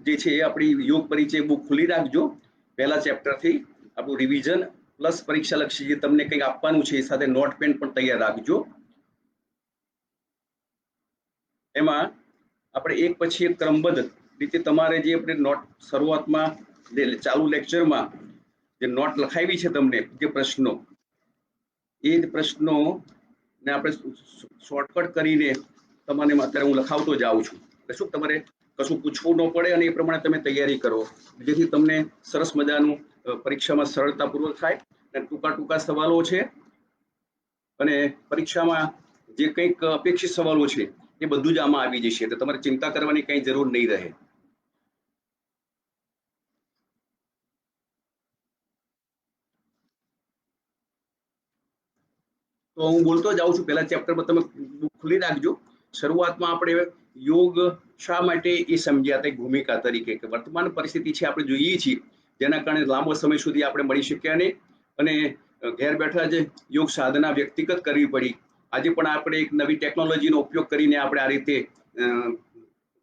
જે છે એ આપણી યોગ પરિચય બુક ખુલ્લી રાખજો, પહેલા ચેપ્ટરથી આપણું રિવિઝન પ્લસ પરીક્ષાલક્ષી જે તમને કંઈક આપવાનું છે એ સાથે નોટ પેન પણ તૈયાર રાખજો। એમાં આપણે એક પછી એક ક્રમબદ્ધ રીતે તમારે જે આપણે નોટ શરૂઆતમાં ચાલુ લેક્ચરમાં જે નોટ લખાવી છે તમને જે પ્રશ્નો, એ જ પ્રશ્નો ને આપણે શોર્ટકટ કરીને તમને અત્યારે હું લખાવતો જાઉં છું, એટલે શું તમારે કશું પૂછવું ન પડે અને એ પ્રમાણે તમે તૈયારી કરો, જેથી તમને સરસ મજાનું પરીક્ષામાં સરળતાપૂર્વક થાય। અને ટૂંકા ટૂંકા સવાલો છે અને પરીક્ષામાં જે કંઈક અપેક્ષિત સવાલો છે એ બધું જ આમાં આવી જશે, એટલે તમારે ચિંતા કરવાની કંઈ જરૂર નહીં રહે। તો હું બોલતો જાઉં છું, પહેલા ચેપ્ટરમાં તમે બુક ખુલ્લી રાખજો। શરૂઆતમાં આપણે યોગ શા માટે એ સમજ્યા હતા, એક ભૂમિકા તરીકે કે વર્તમાન પરિસ્થિતિ છે આપણે જોઈએ છીએ, જેના કારણે લાંબો સમય સુધી આપણે મળી શક્યા નહીં અને ઘેર બેઠા જ યોગ સાધના વ્યક્તિગત કરવી પડી। આજે પણ આપણે એક નવી ટેકનોલોજીનો ઉપયોગ કરીને આપણે આ રીતે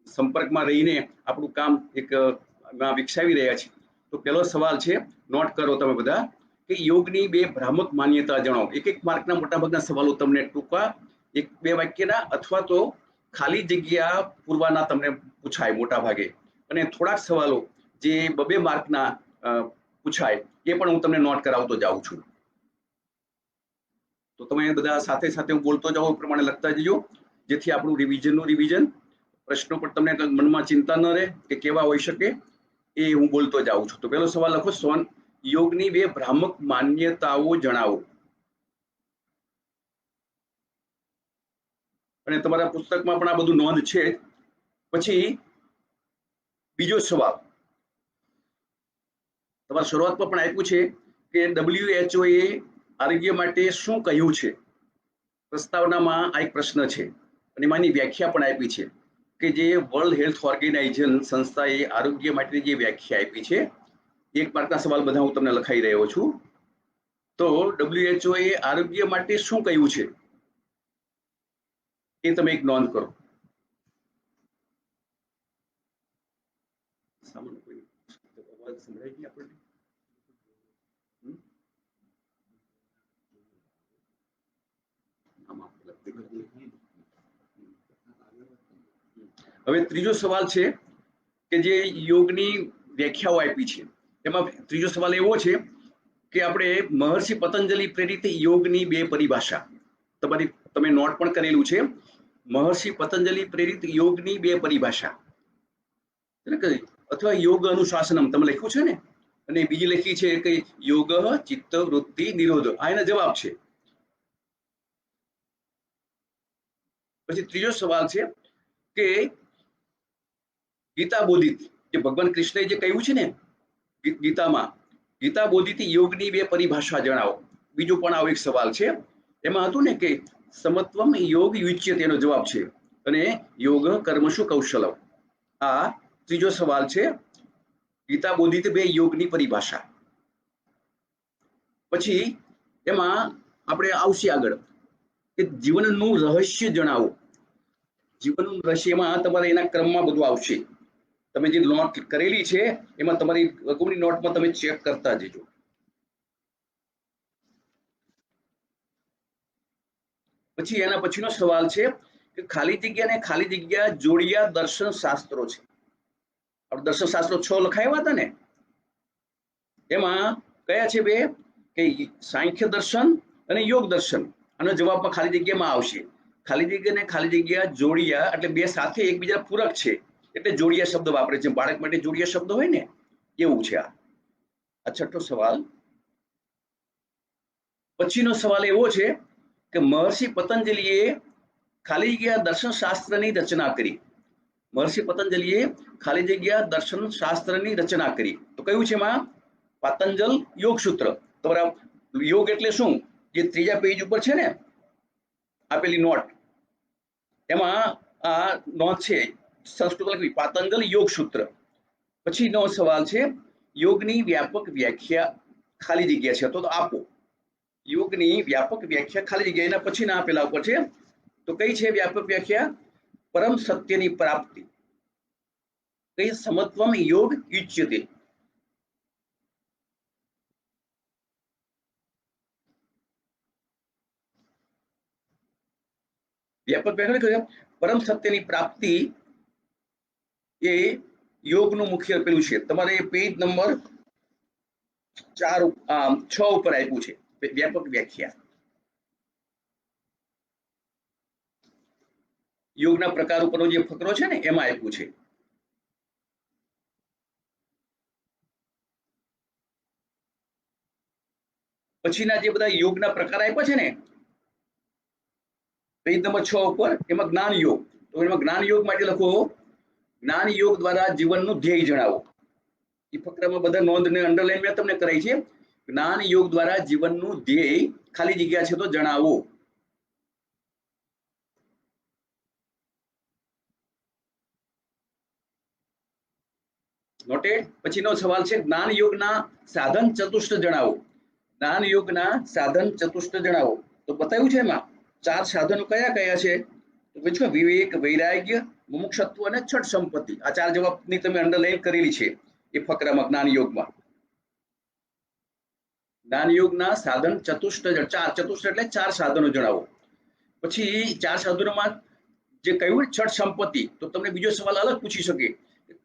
સંપર્કમાં રહીને આપણું કામ એક વિકસાવી રહ્યા છીએ। તો પહેલો સવાલ છે, નોટ કરો તમે બધા, કે યોગની બે ભ્રામક માન્યતા જણાવો। એક એક માર્કના મોટાભાગના સવાલો તમને ટૂંકા એક બે વાક્યના અથવા તો ખાલી જગ્યા પૂરવાના તમને પૂછાય મોટા ભાગે, અને થોડાક સવાલો જે બબે માર્કના પૂછાય એ પણ હું તમને નોટ કરાવતો જાઉં છું। તો તમે બધા સાથે સાથે હું બોલતો જાઉં એ પ્રમાણે લખતા જજો, જેથી આપણું રિવિઝનનું રિવિઝન, પ્રશ્નો પણ તમને મનમાં ચિંતા ન રહે કે કેવા હોઈ શકે, એ હું બોલતો જાઉં છું। તો પહેલો સવાલ લખો, યોગની બે ભ્રામક માન્યતાઓ જણાવો। અને તમારા પુસ્તકમાં પણ આ બધું નોંધ છે। પછી બીજો સવાલ તમારા શરૂઆતમાં પણ આપ્યું છે કે WHO એ આરોગ્ય માટે શું કહ્યું છે। પ્રસ્તાવનામાં આ એક પ્રશ્ન છે અને એમાંની વ્યાખ્યા પણ આપી છે કે જે વર્લ્ડ હેલ્થ ઓર્ગેનાઇઝેશન સંસ્થાએ આરોગ્ય માટેની જે વ્યાખ્યા આપી છે, એક માર્કના સવાલ બધા હું તમને લખાઈ રહ્યો છું। તો WHO એ આરોગ્ય માટે શું કહ્યું છે એ તમે એક નોંધ કરો। અવાજ સંભળાય ગઈ આપણને? હવે ત્રીજો સવાલ છે કે જે યોગની વ્યાખ્યાઓ આપી છે, એમાં ત્રીજો સવાલ એવો છે કે આપણે મહર્ષિ પતંજલિ પ્રેરિત યોગની બે પરિભાષા, તમે નોટ પણ કરેલું છે, મહર્ષિ પતંજલિ પ્રેરિત યોગની બે પરિભાષા એટલે કે અથવા યોગ અનુશાસનમ તમે લખ્યું છે ને, અને બીજી લખી છે કે યોગ ચિત્ત વૃત્તિ નિરોધ, આ એના જવાબ છે। પછી ત્રીજો સવાલ છે કે ગીતા બોધિત, જે ભગવાન કૃષ્ણએ જે કહ્યું છે ને ગીતામાં, ગીતા બોધિત યોગની બે પરિભાષા જણાવો। બીજો પણ આવો એક સવાલ છે, એમાં હતું ને કે સમત્વમ યોગ યુચ્યતે, એનો જવાબ છે, અને યોગ કર્મશુ કૌશલમ, આ ત્રીજો સવાલ છે, ગીતા બોધિત બે યોગની પરિભાષા। પછી એમાં આપણે આવશે આગળ કે જીવનનું રહસ્ય જણાવો। જીવનનું રહસ્યમાં તમારે એના ક્રમમાં બધું આવશે, તમે જે નોટ કરેલી છે એમાં તમારી અગાઉની નોટમાં તમે ચેક કરતા જજો। પછી એના પછીનો સવાલ છે કે ખાલી જગ્યા ને ખાલી જગ્યા જોડિયા દર્શન શાસ્ત્રો છે। આપણે દર્શન શાસ્ત્રો 6 લખાવ્યા હતા ને, એમાં કયા છે બે, કે સાંખ્ય દર્શન અને યોગ દર્શન। આનો જવાબમાં ખાલી જગ્યામાં આવશે, ખાલી જગ્યા ને ખાલી જગ્યા જોડિયા એટલે બે સાથે એકબીજા પૂરક છે એટલે જોડિયા શબ્દ વાપરે છે, બાળક માટે જોડિયા શબ્દ હોય ને એવું છે આ। છઠ્ઠો સવાલ, પછીનો સવાલ એવો છે કે મહર્ષિ પતંજલિએ ખાલી જગ્યા દર્શન શાસ્ત્રની રચના કરી। મહર્ષિ પતંજલિએ ખાલી જગ્યા દર્શન શાસ્ત્રની રચના કરી, તો કયું છે એમાં? પતંજલ યોગ સૂત્ર। તમારા યોગ એટલે શું, જે ત્રીજા પેજ ઉપર છે ને આપેલી નોટ, એમાં આ નોંધ છે, સંસ્કૃત લખવી પતંજલ યોગ સૂત્ર। પછીનો સવાલ છે યોગની વ્યાપક વ્યાખ્યા ખાલી જગ્યા છે, તો આપો યોગની વ્યાપક વ્યાખ્યા ખાલી જગ્યા, એના પછીના આપેલા ઉપર છે, તો કઈ છે વ્યાપક વ્યાખ્યા? પરમ સત્યની પ્રાપ્તિ। कई समत्वम योग युज्यते। व्यापक व्याकरण परम सत्यની પ્રાપ્તિ એ યોગનું મુખ્ય પેલું છે। તમારે પેજ નંબર 6 ઉપર આપ્યું છે વ્યાપક વ્યાખ્યા। યોગના પ્રકાર ઉપરનો જે ફકરો છે ને એમાં આપ્યું છે। પછીના જે બધા યોગના પ્રકાર આપ્યા છે ને પેજ નંબર 6 ઉપર એમાં જ્ઞાન યોગ, તો એમાં જ્ઞાન યોગ માટે લખો જ્ઞાન યોગ દ્વારા જીવનનું ધ્યેય જણાવો। એ ફકરામાં બધા નોંધ ને અંડરલાઈન મેં તમને કરાઈ છે। જ્ઞાન યોગ દ્વારા જીવનનું ધ્યેય ખાલી જગ્યા છે તો જણાવો। નોટેડ। પછીનો સવાલ છે જ્ઞાન યોગના સાધન ચતુષ્ટ જણાવો। જ્ઞાન યોગના સાધન ચતુષ્ટ જણાવો। તો બતાવ્યું છે એમાં 4 સાધનો કયા કયા છે? તો પૂછો વિવેક, વૈરાગ્ય, મુમુક્ષત્વ અને છઠ સંપત્તિ। આ 4 જવાબની તમે અંડરલાઈન કરેલી છે એ ફકરામાં જ્ઞાન યોગમાં। જ્ઞાન યોગના સાધન ચતુષ્ટ 4 ચતુષ્ટ એટલે 4 સાધનો જણાવો। પછી 4 સાધનોમાં જે કહ્યું છઠ સંપત્તિ, તો તમને બીજો સવાલ અલગ પૂછી શકે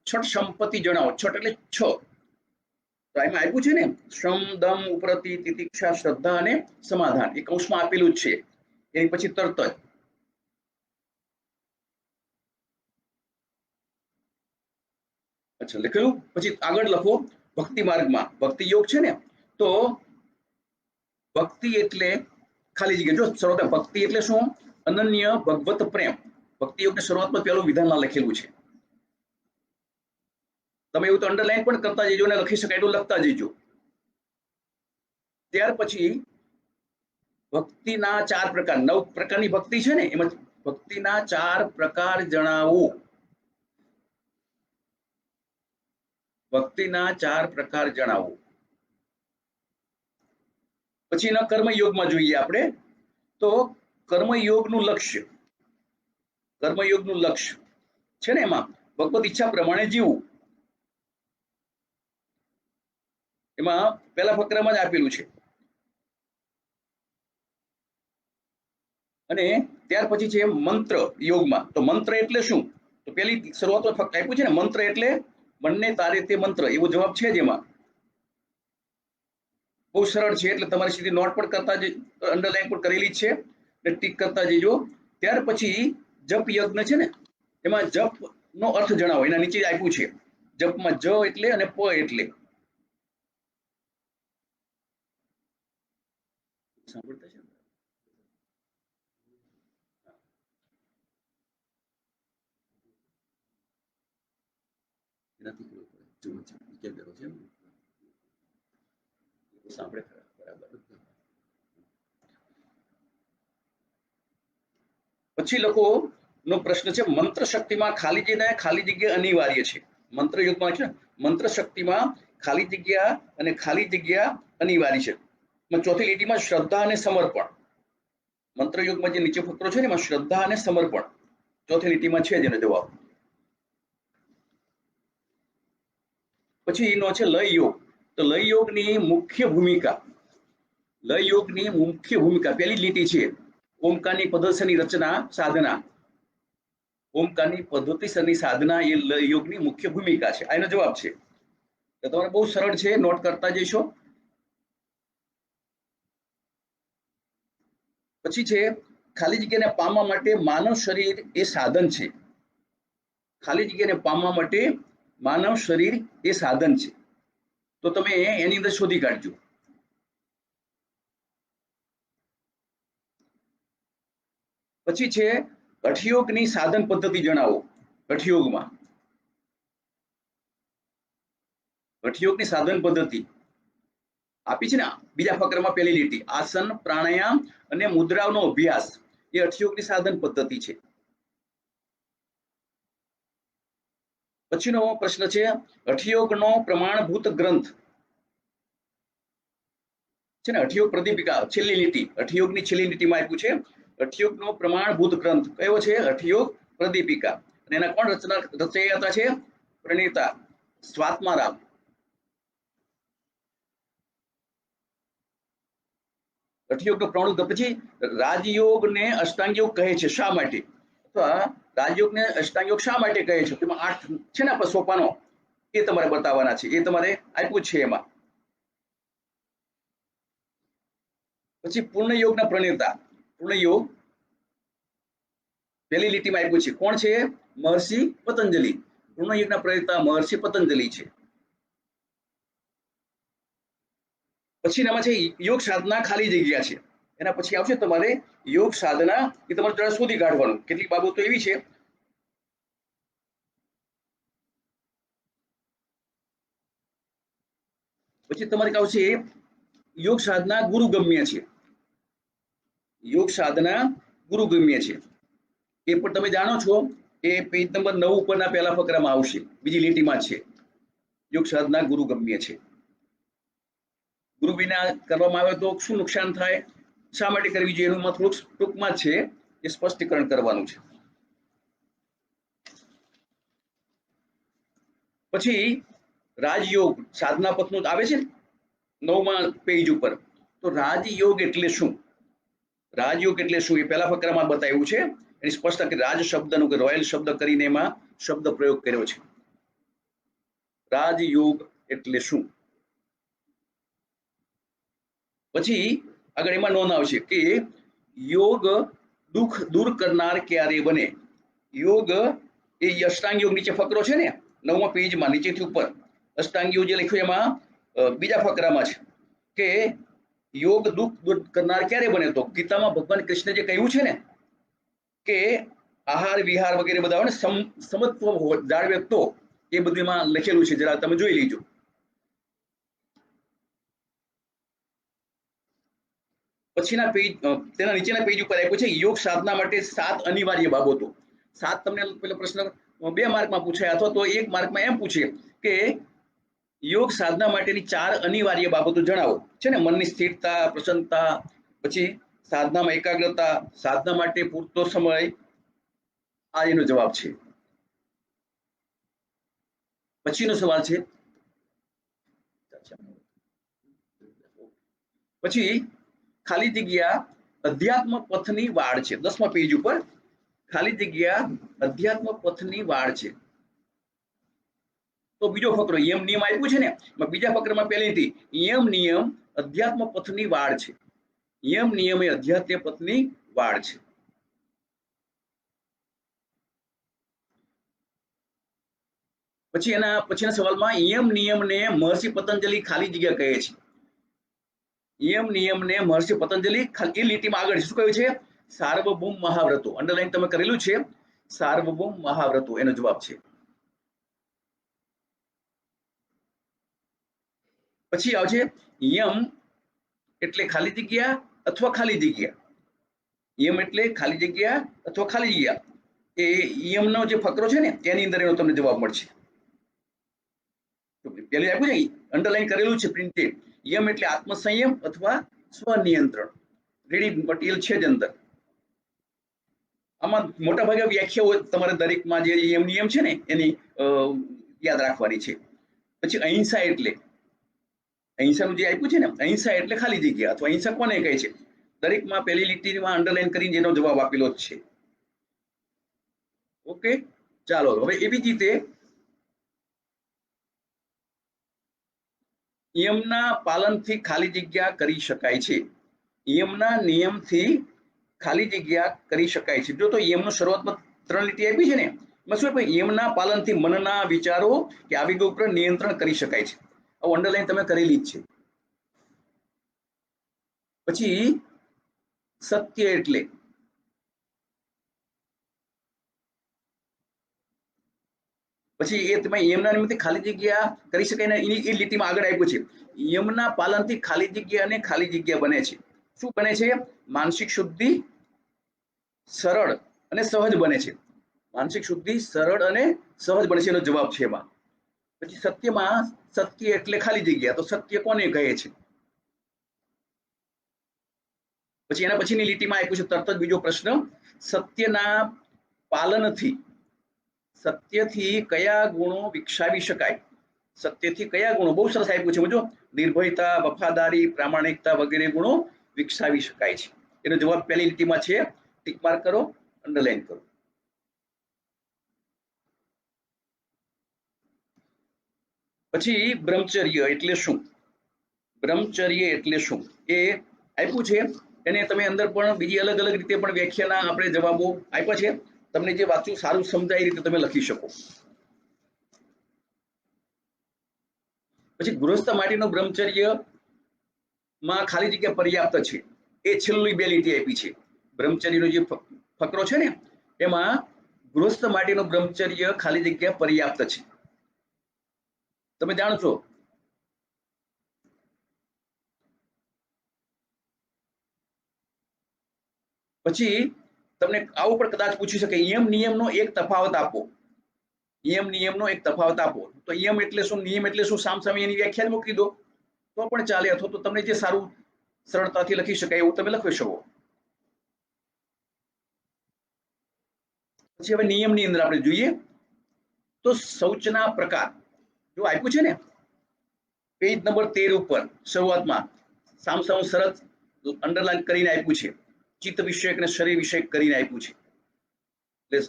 છઠ સંપત્તિ જણાવો। છઠ એટલે 6, તો એમાં આપ્યું છે ને શ્રમ, દમ, ઉપરતિ, તિતિક્ષા, શ્રદ્ધા અને સમાધાન, એ કૌંસમાં આપેલું જ છે। એની પછી તરત જ અચ્છા લખ્યું। પછી આગળ લખો ભક્તિ માર્ગમાં ભક્તિ યોગ છે ને, તો ભક્તિ એટલે ખાલી જગ્યા જો શરૂઆત ભક્તિ એટલે શું? અનન્ય ભગવત પ્રેમ। ભક્તિ યોગની શરૂઆતમાં પહેલું વિધાનમાં લખેલું છે। તમે એવું તો અંડરલાઈન પણ કરતા જજો ને લખી શકાય એટલું લખતા જજો। ત્યાર પછી ભક્તિના 4 પ્રકાર, 9 પ્રકારની ભક્તિ છે ને, એમાં ભક્તિના 4 પ્રકાર જણાવો। ભક્તિના 4 પ્રકાર જણાવો। પછીના કર્મયોગમાં જોઈએ આપણે, તો કર્મયોગનું લક્ષ્ય, કર્મયોગનું લક્ષ્ય છે ને એમાં ભગવત ઈચ્છા પ્રમાણે જીવવું। એમાં પહેલા ફકરામાં જ આપેલું છે। અને ત્યાર પછી છે મંત્ર યોગમાં, તો મંત્ર એટલે શું? તો પેલી શરૂઆતમાં ફક્ત આપ્યું છે ને મંત્ર એટલે મનને તારે તે મંત્ર, એવો જવાબ છે જ એમાં। બહુ સરળ છે એટલે તમારી સીધી નોટ પણ કરતા જ અંડરલાઈન પણ કરેલી છે ને ટીક કરતા જજો। ત્યાર પછી જપ યજ્ઞ છે ને, એમાં જપ નો અર્થ જણાવો। એના નીચે આપ્યું છે જપમાં જ એટલે અને પ એટલે સાંભળતા છે એનાથી સાંભળે બરાબર। પછી લોકો નો પ્રશ્ન છે મંત્ર શક્તિમાં ખાલી જગ્યા અનિવાર્ય છે। મંત્ર યુગમાં છે મંત્ર શક્તિમાં ખાલી જગ્યા અને ખાલી જગ્યા અનિવાર્ય છે। ચોથી લીટીમાં શ્રદ્ધા અને સમર્પણ, મંત્ર યુગમાં જે નીચે ફકરો છે ને એમાં શ્રદ્ધા અને સમર્પણ ચોથી લીટીમાં છે જેનો જવાબ। પછી એનો છે લય યોગ, તો લય યોગની મુખ્ય ભૂમિકા, લય યોગની મુખ્ય ભૂમિકા પહેલી લીટી છે ઓમકારની પદ્ધતિની રચના સાધના। ઓમકારની પદ્ધતિસરની સાધના એ લય યોગની મુખ્ય ભૂમિકા છે। આનો જવાબ છે। તો તમારે બહુ સરળ છે, નોટ કરતા જઈશો। પછી છે ખાલી જગ્યાને પામવા માટે માનવ શરીર એ સાધન છે। ખાલી જગ્યાને પામવા માટે માનવ શરીર એ સાધન છે, તો તમે એની અંદર શોધી કાઢજો। પછી છે હઠયોગની સાધન પદ્ધતિ જણાવો। હઠયોગમાં હઠયોગની સાધન પદ્ધતિ આપી છે ને બીજા ફકરામાં પહેલી લીટી, આસન, પ્રાણાયામ અને મુદ્રાઓનો અભ્યાસ એ હઠયોગની સાધન પદ્ધતિ છે। પછીનો પ્રશ્ન છે હઠયોગનો પ્રમાણભૂત ગ્રંથ છે ને, હઠયોગ પ્રદીપિકા છેલ્લી લીટી, હઠયોગની છેલ્લી લીટીમાં આપ્યું છે હઠયોગનો પ્રમાણભૂત ગ્રંથ કયો છે? હઠયોગ પ્રદીપિકા। અને એના કોણ રચયિતા છે? प्रणेता स्वात्माराम। હઠયોગ પ્રવૃત્તિ પછી રાજયોગ ને અષ્ટાંગ યોગ કહે છે શા માટે, અથવા રાજયોગ ને અષ્ટાંગ યોગ શા માટે કહે છે? તેમાં 8 છે ને આપણે સોપાનો, એ તમારે બતાવવાના છે, એ તમારે આપ્યું છે એમાં. પછી પૂર્ણ યોગના પ્રણેતા, પૂર્ણ યોગ પહેલી લીટીમાં આપ્યું છે, કોણ છે? મહર્ષિ પતંજલિ. પૂર્ણ યોગના પ્રણેતા મહર્ષિ પતંજલિ છે. પછી એમાં છે યોગ સાધના ખાલી જગ્યા છે, એના પછી આવશે તમારે યોગ સાધના, એ તમારે જરા શોધી કાઢવાનું. કેટલીક બાબતો એવી છે પછી તમારે આવશે યોગ સાધના ગુરુગમ્ય છે, યોગ સાધના ગુરુગમ્ય છે. એ પણ તમે જાણો છો, એ પેજ નંબર 9 ઉપરના પહેલા ફકરામાં આવશે, બીજી લીટીમાં છે. યોગ સાધના ગુરુગમ્ય છે. ગુરુ વિના કરવામાં આવે તો શું નુકસાન થાય, શા માટે કરવી જોઈએ, એનું થોડુંક ટૂંકમાં છે એ સ્પષ્ટીકરણ કરવાનું છે. પછી રાજયોગ સાધના પથનું આવે છે 9મા પેજ ઉપર. તો રાજયોગ એટલે શું, રાજયોગ એટલે શું એ પહેલા ફકરામાં બતાવ્યું છે. એની સ્પષ્ટતા કે રાજ શબ્દનું કે રોયલ શબ્દ કરીને એમાં શબ્દ પ્રયોગ કર્યો છે. રાજયોગ એટલે શું? પછી આગળ એમાં નોંધ આવશે કે યોગ દુઃખ દૂર કરનાર ક્યારે બને. યોગ એ અષ્ટાંગ યોગ નીચે ફકરો છે ને 9મા પેજમાં નીચેથી ઉપર અષ્ટાંગ યોગ જે લખ્યું એમાં બીજા ફકરામાં છે કે યોગ દુઃખ દૂર કરનાર ક્યારે બને? તો ગીતામાં ભગવાન કૃષ્ણ જે કહ્યું છે ને કે આહાર વિહાર વગેરે બધા સમત્વ જાળવે તો, એ બધુંમાં લખેલું છે, જરા તમે જોઈ લેજો. પછીના પેજ, તેના નીચેના પેજ ઉપર આપ્યું છે યોગ સાધના માટે 7 અનિવાર્ય બાબતો. 7 તમને પેલો પ્રશ્ન 2 માર્કમાં પૂછાય, અથવા તો 1 માર્કમાં એમ પૂછે કે યોગ સાધના માટેની 4 અનિવાર્ય બાબતો જણાવો. છે ને મનની સ્થિરતા, પ્રસન્નતા, પછી સાધનામાં એકાગ્રતા, સાધના માટે પૂરતો સમય, આ એનો જવાબ છે. પછીનો સવાલ છે, પછી ખાલી જગ્યા અધ્યાત્મ પથની વાડ છે. 10મા પેજ ઉપર ખાલી જગ્યા અધ્યાત્મ પથની વાડ છે. તો બીજો ફકરો યમ નિયમ આપ્યું છે ને, બીજા ફકરામાં પહેલેથી યમ નિયમ અધ્યાત્મ પથની વાડ છે. યમ નિયમ એ અધ્યાત્મ પથની વાડ છે. પછી એના પછીના સવાલમાં યમ નિયમને મહર્ષિ પતંજલિ ખાલી જગ્યા કહે છે. યમ નિયમને મહર્ષિ પતંજલિ એ લીટીમાં આગળ શું કહ્યું છે? સાર્વભૌમ મહાવ્રતો. અંડરલાઈન તમે કરેલું છે, સાર્વભૌમ મહાવ્રતો એનો જવાબ છે. પછી આવશે યમ એટલે ખાલી જગ્યા અથવા ખાલી જગ્યા. યમ એટલે ખાલી જગ્યા અથવા ખાલી જગ્યા. એ યમનો જે ફકરો છે ને એની અંદર એનો તમને જવાબ મળશે. પેલું આપ્યું છે અંડરલાઈન કરેલું છે પ્રિન્ટેડ. યમ એટલે આત્મસંયમ અથવા સ્વનિયંત્રણ. રેડી મટીરિયલ છે જ અંદર. આમાં મોટા ભાગે વ્યાખ્યાઓ તમારે દરેકમાં જે યમ નિયમ છે ને એની યાદ રાખવાની છે. પછી અહિંસા એટલે, અહિંસાનું જે આપ્યું છે ને, અહિંસા એટલે ખાલી જગ્યા અથવા અહિંસા કોને કહે છે? દરેકમાં પહેલી લીટીમાં અંડરલાઈન કરીને એનો જવાબ આપેલો જ છે. ઓકે, ચાલો હવે એવી જ રીતે નિયમના પાલનથી ખાલી જગ્યા કરી શકાય છે. નિયમના નિયમથી ખાલી જગ્યા કરી શકાય છે. જો તો નિયમનો શરૂઆતમાં 3 લીટી આપી છે ને, એમાં શું નિયમના પાલનથી મનના વિચારો કે આવેગો ઉપર નિયંત્રણ કરી શકાય છે. આવું અંડરલાઈન તમે કરેલી જ છે. પછી સત્ય એટલે, પછી એ તમે યમના નિયમથી ખાલી જગ્યા કરી શકાય ને એ લીટીમાં આગળ આપ્યું છે યમના પાલનથી ખાલી જગ્યા અને ખાલી જગ્યા બને છે. શું બને છે? માનસિક શુદ્ધિ સરળ અને સહજ બને છે. માનસિક શુદ્ધિ સરળ અને સહજ બને છે એનો જવાબ છે એમાં. પછી સત્યમાં, સત્ય એટલે ખાલી જગ્યા, તો સત્ય કોને કહે છે? પછી એના પછીની લીટીમાં આપ્યું છે તરત જ બીજો પ્રશ્ન, સત્યના પાલનથી, સત્યથી કયા ગુણો વિકસાવી શકાય? સત્યથી કયા ગુણો? બહુ સરસ આપ્યું છે. જો નિર્ભયતા, વફાદારી, પ્રામાણિકતા વગેરે ગુણો વિકસાવી શકાય છે. એનો જવાબ પહેલી લીટીમાં છે. ટિક માર્ક કરો, અંડરલાઈન કરો. પછી બ્રહ્મચર્ય એટલે શું? બ્રહ્મચર્ય એટલે શું એ આપ્યું છે. એને તમે અંદર પણ બીજી અલગ અલગ રીતે પણ વ્યાખ્યાના આપણે જવાબો આપ્યા છે. તમને જે વાંચવું સારું સમજાય એ રીતે તમે લખી શકો. પછી ગૃહસ્થ માટેનો બ્રહ્મચર્ય માં ખાલી જગ્યા પર્યાપ્ત છે. એ છેલ્લી બે લીટી આપી છે. બ્રહ્મચર્યનો જે ફકરો છે ને એમાં ગૃહસ્થ માટેનો બ્રહ્મચર્ય ખાલી જગ્યા પર્યાપ્ત છે. તમે જાણો છો. પછી તમને આવું પણ કદાચ પૂછી શકે, નિયમ નિયમનો એક તફાવત આપો. નિયમ નિયમનો એક તફાવત આપો. તો નિયમ એટલે શું, નિયમ એટલે શું, સામસામે એની વ્યાખ્યા મૂકી દો તો પણ ચાલે, અથવા તો તમને જે સારું સરળતાથી લખી શકાય એવું તમે લખી શકો. પછી હવે નિયમની અંદર આપણે જોઈએ તો શૌચના પ્રકાર જો આપ્યું છે ને પેજ નંબર 13 ઉપર શરૂઆતમાં સામસામ સરસ અંડરલાઈન કરીને આપ્યું છે. ચિત્ત વિષયક અને શરીર વિષયક કરીને આપ્યું છે. એટલે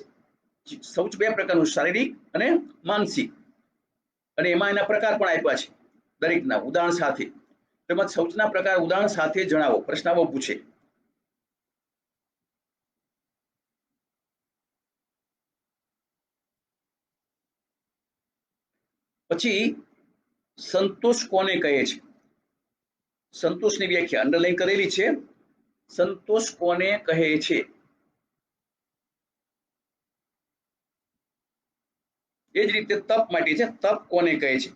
શૌચ બે પ્રકારનું, શારીરિક અને માનસિક, અને એમાં એના પ્રકાર પણ આપ્યા છે દરેકના ઉદાહરણ સાથે. તેમાં શૌચના પ્રકાર ઉદાહરણ સાથે જણાવો. પ્રશ્નાવો પૂછે. પછી સંતોષ કોને કહે છે? સંતોષની વ્યાખ્યા અંડરલાઈન કરેલી છે. સંતોષ કોને કહે છે? એ જ રીતે તપ માટે છે. તપ કોને કહે છે?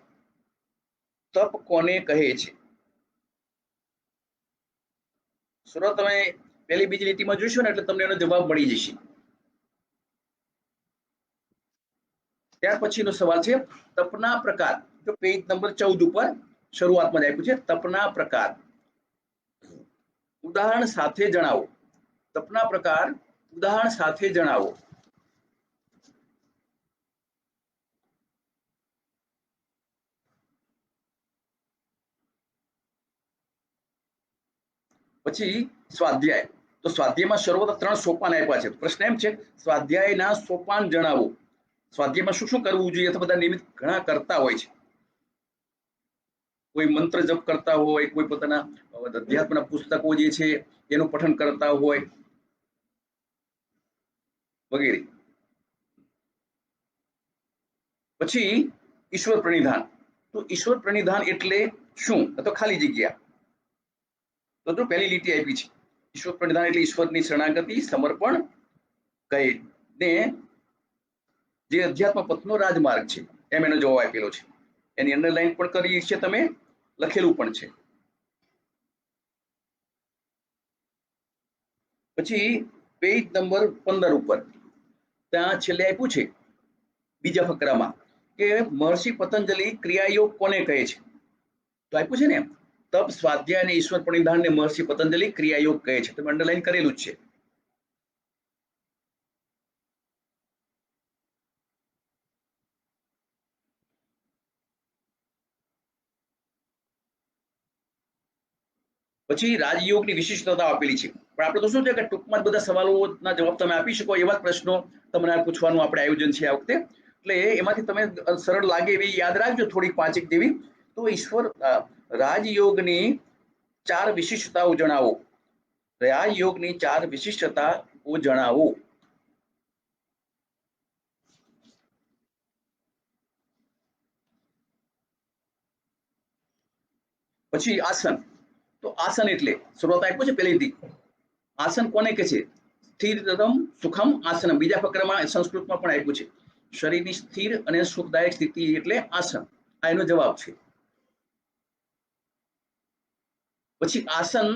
તપ કોને કહે છે? શરૂઆત તમે પહેલી બીજી લીટીમાં જોશો ને એટલે તમને એનો જવાબ મળી જશે. ત્યાર પછીનો સવાલ છે તપના પ્રકાર. જો પેજ નંબર 14 ઉપર શરૂઆતમાં આપ્યું છે તપના પ્રકાર ઉદાહરણ સાથે જણાવો. તપના પ્રકાર ઉદાહરણ સાથે જણાવો. પછી સ્વાધ્યાય. તો સ્વાધ્યાયમાં શરૂઆત 3 સોપાન આપ્યા છે. પ્રશ્ન એમ છે સ્વાધ્યાયના સોપાન જણાવો. સ્વાધ્યાયમાં શું શું કરવું જોઈએ? તો બધા નિયમિત ઘણા કરતા હોય છે. કોઈ મંત્ર જપ કરતા હોય, કોઈ પોતાના અધ્યાત્મના પુસ્તકો જે છે એનું પઠન કરતા હોય વગેરે. પછી ઈશ્વર પ્રણિધાન. તો ઈશ્વર પ્રણિધાન એટલે શું? તો ખાલી જગ્યા. તો જો પહેલી લીટી આપી છે ઈશ્વર પ્રણિધાન એટલે ઈશ્વરની શરણાગતિ, સમર્પણ કહે ને જે અધ્યાત્મ પથનો રાજમાર્ગ છે એમ એનો જવાબ આપેલો છે. એની અંડરલાઈન પણ કરી છે તમે, લખેલું પણ છે. પછી પેજ નંબર 15 ઉપર ત્યાં છેલ્લે આપ્યું છે બીજા ફકરામાં કે મહર્ષિ પતંજલિ ક્રિયાયોગ કોને કહે છે? તો આપ્યું છે ને તપ, સ્વાધ્યાય અને ઈશ્વર પ્રણિધાનને મહર્ષિ પતંજલિ ક્રિયાયોગ કહે છે. તમે અંડરલાઈન કરેલું જ છે. પછી રાજયોગની વિશિષ્ટતા આપેલી છે. પણ આપણે તો શું છે કે ટૂંકમાં જ બધા સવાલોના જવાબ તમે આપી શકો એવા પ્રશ્નો તમને પૂછવાનું આપણે આયોજન છે આ વખતે. એટલે એમાંથી તમે સરળ લાગે એવી યાદ રાખજો થોડીક 5 જેવી. તો ઈશ્વર રાજયોગની 4 વિશિષ્ટતાઓ જણાવો. રાજયોગની 4 વિશિષ્ટતાઓ જણાવો. પછી આસન. તો આસન એટલે શરૂઆત આપ્યું છે પહેલીથી. આસન કોને કહે છે? સ્થિરતમ સુખમ આસનમ. બીજા ફકરામાં સંસ્કૃતમાં પણ આપ્યું છે. શરીરની સ્થિર અને સુખદાયક સ્થિતિ એટલે આસન. આ એનો જવાબ છે. પછી આસન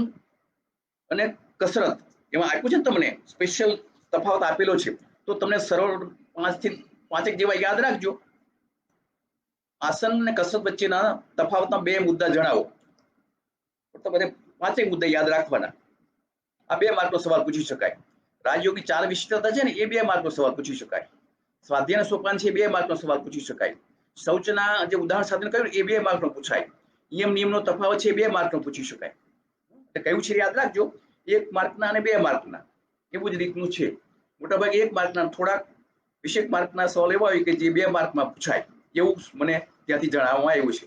અને કસરત એમાં આપ્યું છે તમને સ્પેશિયલ તફાવત આપેલો છે. તો તમને સરળ 5 થી 5 જેવા યાદ રાખજો. આસન અને કસરત વચ્ચેના તફાવતના 2 મુદ્દા જણાવો. તો બધે 5 મુદ્દા યાદ રાખવાના. આ 2 માર્કનો સવાલ પૂછી શકાય. રાજયોગની 4 વિશિષ્ટતા છે ને એ 2 માર્કનો સવાલ પૂછી શકાય. સ્વાધ્યાયના સોપાન છે 2 માર્કનો સવાલ પૂછી શકાય. શૌચના જે ઉદાહરણ સાધન કહ્યું એ 2 માર્કનો પૂછાય. નિયમનો તફાવત છે 2 માર્કનો પૂછી શકાય. એટલે કયું છે યાદ રાખજો, 1 માર્કના અને 2 માર્કના, એવું જ રીતનું છે. મોટાભાગે 1 માર્કના, થોડાક 20 માર્કના સવાલ એવા હોય કે જે 2 માર્કમાં પૂછાય, એવું મને ત્યાંથી જણાવવામાં આવ્યું છે.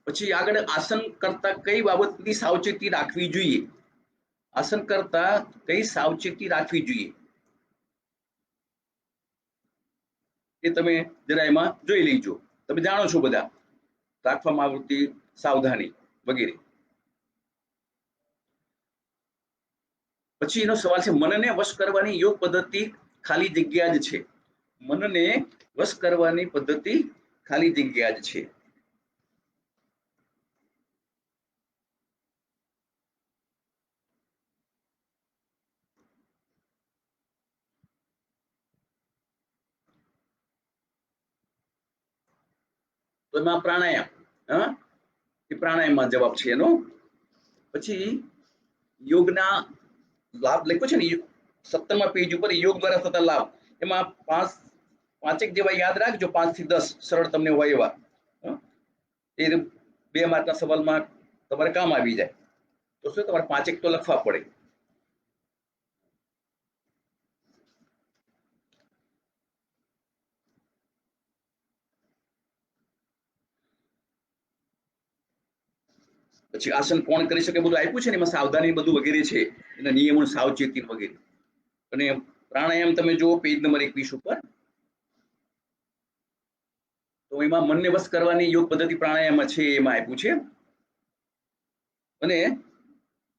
પછી આગળ આસન કરતા કઈ બાબતની સાવચેતી રાખવી જોઈએ? આસન કરતા કઈ સાવચેતી રાખવી જોઈએ એ તમે જરા એમાં જોઈ લેજો. તમે જાણો છો બધા, રાખવામાં આવતી સાવધાની વગેરે. પછી એનો સવાલ છે, મનને વશ કરવાની યોગ પદ્ધતિ ખાલી જગ્યા જ છે. મનને વશ કરવાની પદ્ધતિ ખાલી જગ્યા જ છે. તો એમાં પ્રાણાયામ, હા, એ પ્રાણાયામમાં જવાબ છે એનો. પછી યોગના લાભ લખ્યો છે ને 17મા પેજ ઉપર, યોગ દ્વારા થતા લાભ. એમાં પાંચેક જેવા યાદ રાખજો, 5 થી 10 સરળ તમને હોય એવા. એ 2 માર્કના સવાલમાં તમારે કામ આવી જાય. તો શું તમારે 5 તો લખવા પડે. પછી આસન કોણ કરી શકે બધું આપ્યું છે ને, એમાં સાવધાની બધું વગેરે છે, એના નિયમો, સાવચેતી વગેરે. અને પ્રાણાયામ તમે જુઓ પેજ નંબર 21 ઉપર, તો એમાં મનને વશ કરવાની યોગ પદ્ધતિ પ્રાણાયામ છે, એમાં આપ્યું છે. અને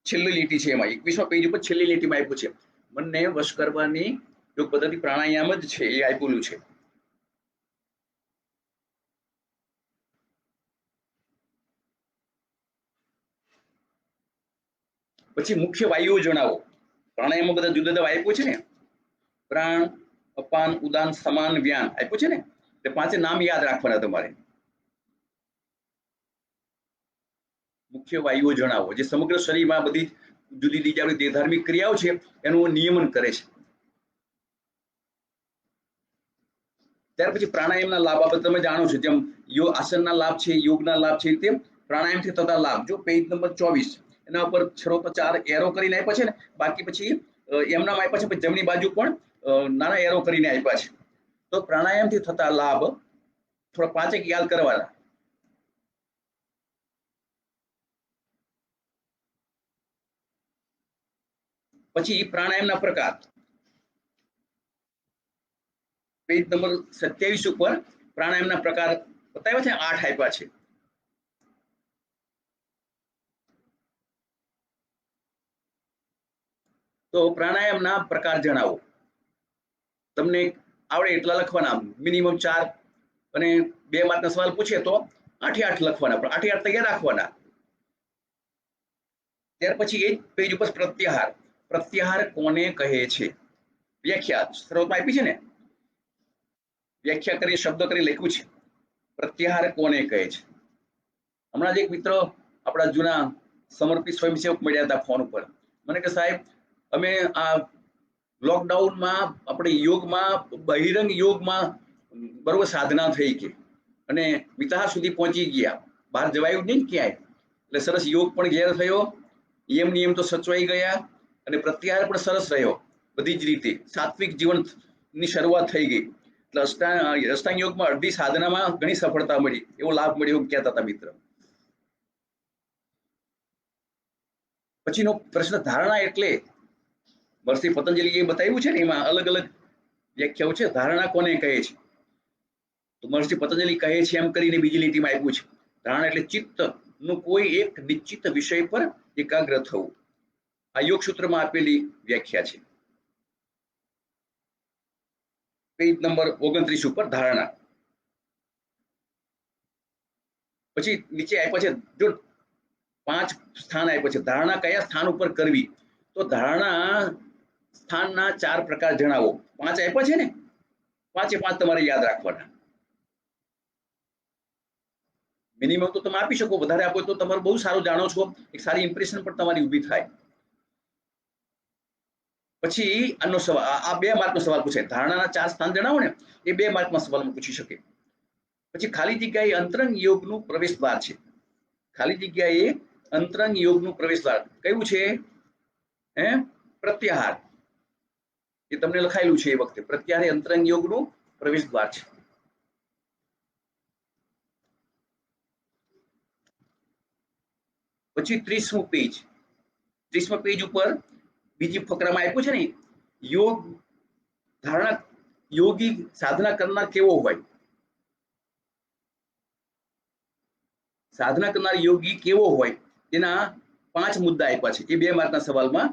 છેલ્લી લીટી છે એમાં 21મા પેજ ઉપર છેલ્લી લીટીમાં આપ્યું છે, મનને વશ કરવાની યોગ પદ્ધતિ પ્રાણાયામ જ છે, એ આપેલું છે. પછી મુખ્ય વાયુઓ જણાવો. પ્રાણાયામમાં બધા જુદા જુદા આપ્યું છે ને, પ્રાણ, અપાન, ઉદાન, સમાન, વ્યાન આપ્યું છે ને, તે 5 નામ યાદ રાખવાના તમારે. મુખ્ય વાયુઓ જણાવો, જે સમગ્ર શરીરમાં બધી જુદી જુદી આપણી ધાર્મિક ક્રિયાઓ છે એનું નિયમન કરે છે. ત્યાર પછી પ્રાણાયામના લાભ આપણે તમે જાણો છો, જેમ આસનના લાભ છે, યોગના લાભ છે, તેમ પ્રાણાયામથી થતા લાભ. જો પેજ નંબર 24 એના ઉપર 4 એરો કરીને આપ્યા છે ને, બાકી પછી એમના આપ્યા છે, જમણી બાજુ પણ નાના એરો કરીને આપ્યા છે. તો પ્રાણાયામથી થતા લાભ થોડા 5 યાદ કરવાના. પછી પ્રાણાયામના પ્રકાર, પેજ નંબર 27 ઉપર પ્રાણાયામના પ્રકાર બતાવ્યા છે, 8 આપ્યા છે. તો પ્રાણાયામના પ્રકાર જણાવો. તમને આવડે એટલા લખવાના, મિનિમમ 4 અને 2 માર્કના સવાલ પૂછે તો 8 લખવાના, પણ 8 તૈયાર રાખવાના. ત્યાર પછી એ પેજ ઉપર પ્રત્યાહાર. પ્રત્યાહાર કોને કહે છે? વ્યાખ્યા શરૂઆતમાં આપી છે ને, વ્યાખ્યા કરી શબ્દ કરી લખ્યું છે. પ્રત્યાહાર કોને કહે છે? હમણાં જ એક મિત્ર આપણા જૂના સમર્પિત સ્વયંસેવક મળ્યા હતા ફોન ઉપર. મને કે સાહેબ, અમે આ લોકડાઉનમાં આપણે યોગમાં, બહિરંગ યોગમાં બરોબર સાધના થઈ કે, અને મિતાહાર સુધી પહોંચી ગયા, બહાર જવાયું નહીં ક્યાંય. એટલે સરસ યોગ પણ ઘેર થયો, નિયમ તો સચવાઈ ગયા, અને પ્રત્યાહાર પણ સરસ રહ્યો. બધી જ રીતે સાત્વિક જીવનની શરૂઆત થઈ ગઈ. એટલે અષ્ટાંગ યોગમાં અડધી સાધનામાં ઘણી સફળતા મળી, એવો લાભ મળ્યો એવું કહેતા હતા મિત્ર. પછીનો પ્રશ્ન, ધારણા એટલે? મહર્ષિ પતંજલિએ બતાવ્યું છે ને, એમાં અલગ અલગ વ્યાખ્યાઓ છે. ધારણા કોને કહે છે? તો મહર્ષિ પતંજલિ કહે છે એમ કરીને બીજી લીટીમાં આપ્યું છે, ધારણા એટલે ચિત્તનું કોઈ એક નિશ્ચિત વિષય પર એકાગ્ર થવું. આ યોગ સૂત્રમાં આપેલી વ્યાખ્યા છે, પેજ નંબર 29 ઉપર ધારણા. પછી નીચે આપ્યા છે, જો 5 સ્થાન આપ્યા છે, ધારણા કયા સ્થાન ઉપર કરવી. તો ધારણા સ્થાનના 4 પ્રકાર જણાવો. 5 આપ્યા છે ને, 5 તમારે યાદ રાખવાના. મિનિમમ તો તમે આપી શકો, વધારે આપો તો તમારું બહુ સારું જાણો છો, એક સારી ઇમ્પ્રેશન પણ તમારી ઊભી થાય. પછી આનો સવાલ, આ 2 માર્કનો સવાલ પૂછાય. ધારણાના 4 સ્થાન જણાવો ને, એ 2 માર્કમાં સવાલમાં પૂછી શકે. પછી ખાલી જગ્યાએ અંતરંગ યોગનું પ્રવેશ દ્વાર છે. ખાલી જગ્યાએ અંતરંગ યોગનું પ્રવેશ દ્વાર કયું છે? પ્રત્યાહાર. એ તમને લખાયેલું છે એ વખતે. પ્રત્યાહાર એ અંતરંગ યોગનું પ્રવેશ દ્વાર છે. પછી 30મું પેજ, 30મા પેજ ઉપર બીજી ફકરામાં આપ્યું છે ને, યોગ ધારણા યોગી સાધના કરનાર કેવો હોય? સાધના કરનાર યોગી કેવો હોય તેના 5 મુદ્દા આપ્યા છે. એ 2 માર્કના સવાલમાં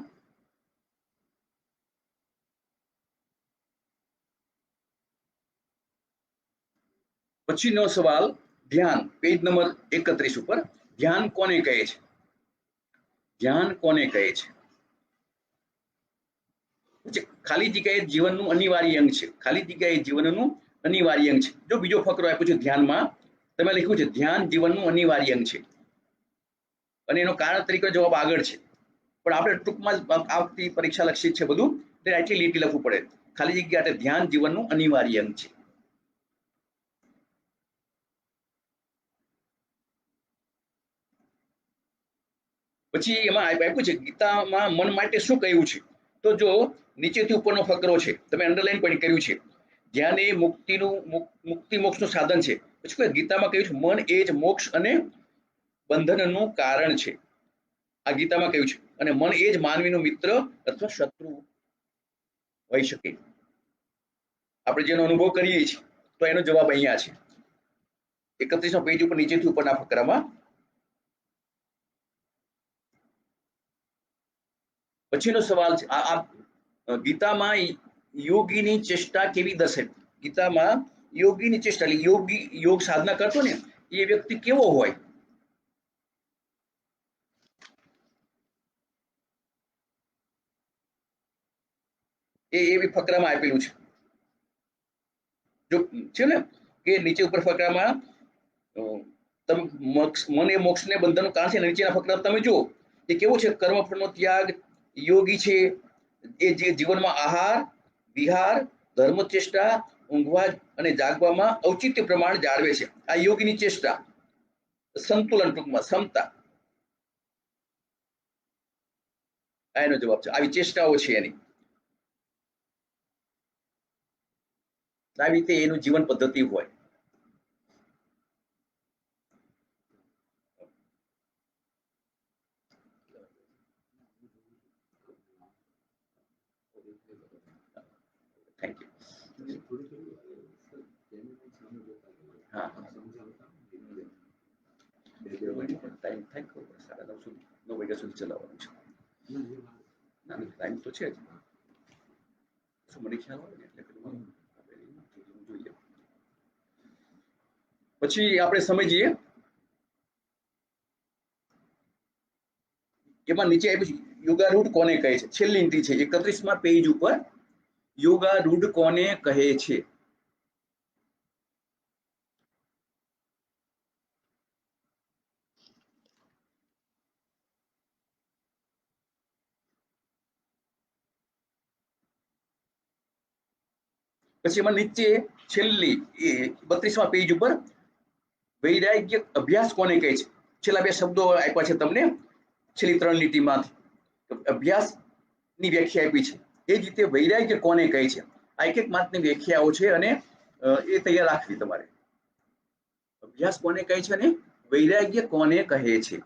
પછીનો સવાલ ધ્યાન, પેજ નંબર 31 ઉપર, ધ્યાન કોને કહે છે? ધ્યાન કોને કહે છે? ખાલી જગ્યાએ જીવનનું અનિવાર્ય અંગ છે. ખાલી જગ્યાએ જીવનનું અનિવાર્ય અંગ છે. જો બીજો ફકરો આપ્યો છે ધ્યાનમાં, તમે લખ્યું છે ધ્યાન જીવનનું અનિવાર્ય અંગ છે, અને એનો કારણ તરીકે જવાબ આગળ છે. પણ આપણે ટૂંકમાં જ આવતી પરીક્ષા લક્ષિત છે બધું, એટલે આટલી લીટી લખવું પડે. ખાલી જગ્યા એટલે ધ્યાન જીવનનું અનિવાર્ય અંગ છે. પછી એમાં આપ્યું છે ગીતામાં મન માટે શું કહ્યું છે? તો જો નીચેથી ઉપરનો ફકરો છે, તમે અંડરલાઈન પણ કર્યું છે, ધ્યાન એ મુક્તિ મોક્ષનું સાધન છે. પછી ગીતામાં કહ્યું છે મન એ જ મોક્ષ અને બંધનનું કારણ છે. આ ગીતામાં કહ્યું છે. અને મન એ જ માનવીનો મિત્ર અથવા શત્રુ હોઈ શકે. આપણે જેનો અનુભવ કરીએ છીએ, તો એનો જવાબ અહીંયા છે 31મા પેજ ઉપર નીચેથી ઉપરના ફકરામાં. પછીનો સવાલ છે, આ ગીતામાં યોગીની ચેષ્ટા કેવી દર્શાવી? ગીતામાં યોગીની ચેષ્ટા એટલે યોગી, યોગ સાધના કરતો ને એ વ્યક્તિ કેવો હોય? એવી ફકરામાં આપેલું છે. જો છે ને કે નીચે ઉપર ફકરામાં તમે મન એ મોક્ષને બંધનનું કારણ છે, નીચેના ફકરા તમે જુઓ એ કેવું છે. કર્મફળનો ત્યાગ, યોગી છે એ જે જીવનમાં આહાર, વિહાર, ધર્મચેષ્ટા, ઊંઘવા અને જાગવામાં ઔચિત્ય પ્રમાણ જાળવે છે. આ યોગીની ચેષ્ટા, સંતુલન, ટૂંકમાં સમતા, આ એનો જવાબ છે. આવી ચેષ્ટાઓ છે એની, આવી રીતે એનું જીવન પદ્ધતિ હોય. Thank you. હા, ટાઈમ થાય, 9:30 સુધી, 9 વાગ્યા સુધી ચલાવવાનું છે. ના ટાઈમ તો છે જ, શું મને ખ્યાલ હોય ને એટલે જોઈએ. પછી આપણે સમજીએ એમાં નીચે આપ્યું યોગારૂઢ કોને કહે છે? છેલ્લી એન્ટ્રી છે 31મા પેજ ઉપર, યોગારૂઢ કોને કહે છે? પછી એમાં નીચે છેલ્લી 32મા પેજ ઉપર વૈરાગ્ય અભ્યાસ કોને કહે છે? છેલ્લા 2 શબ્દો આપ્યા છે તમને છેલ્લી 3 લીટીમાંથી. અભ્યાસની વ્યાખ્યા આપી છે. એ જ રીતે વૈરાગ્ય કોને કહે છે? આ એક માર્કની વ્યાખ્યાઓ છે અને એ તૈયાર રાખવી તમારે. અભ્યાસ કોને કહે છે અને વૈરાગ્ય કોને કહે છે?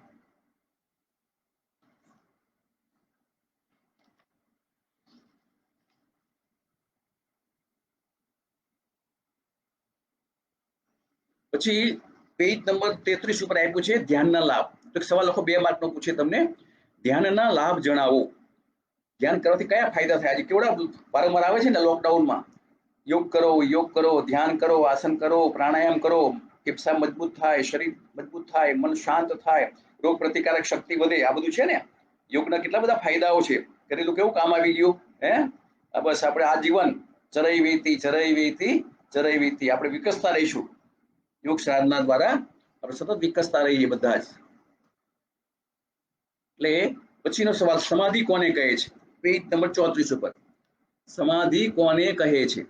પછી પેજ નંબર 33 ઉપર આપ્યું છે ધ્યાનના લાભ. તો એક સવાલ લખો, 2 માર્કનો પૂછે તમને, ધ્યાનના લાભ જણાવો. ધ્યાન કરવાથી કયા ફાયદા થાય? આજે કેવડા વારંવાર આવે છે ને લોકડાઉનમાં, યોગ કરો, યોગ કરો, ધ્યાન કરો, આસન કરો, પ્રાણાયામ કરો, ફેફસા મજબૂત થાય, શરીર મજબૂત થાય, મન શાંત થાય, રોગ પ્રતિકારક શક્તિ વધે. આ બધું છે ને, યોગના કેટલા બધા ફાયદાઓ છે. કરેલું કેવું કામ આવી ગયું? બસ આપણે આ જીવન ચરૈવેતિ ચરૈવેતિ ચરૈવેતિ આપણે વિકસતા રહીશું યોગ સાધના દ્વારા, આપણે સતત વિકસતા રહીએ બધા જ. એટલે પછીનો સવાલ, સમાધિ કોને કહે છે? પેજ નંબર 34 ઉપર. સમાધિ કોને કહે છે?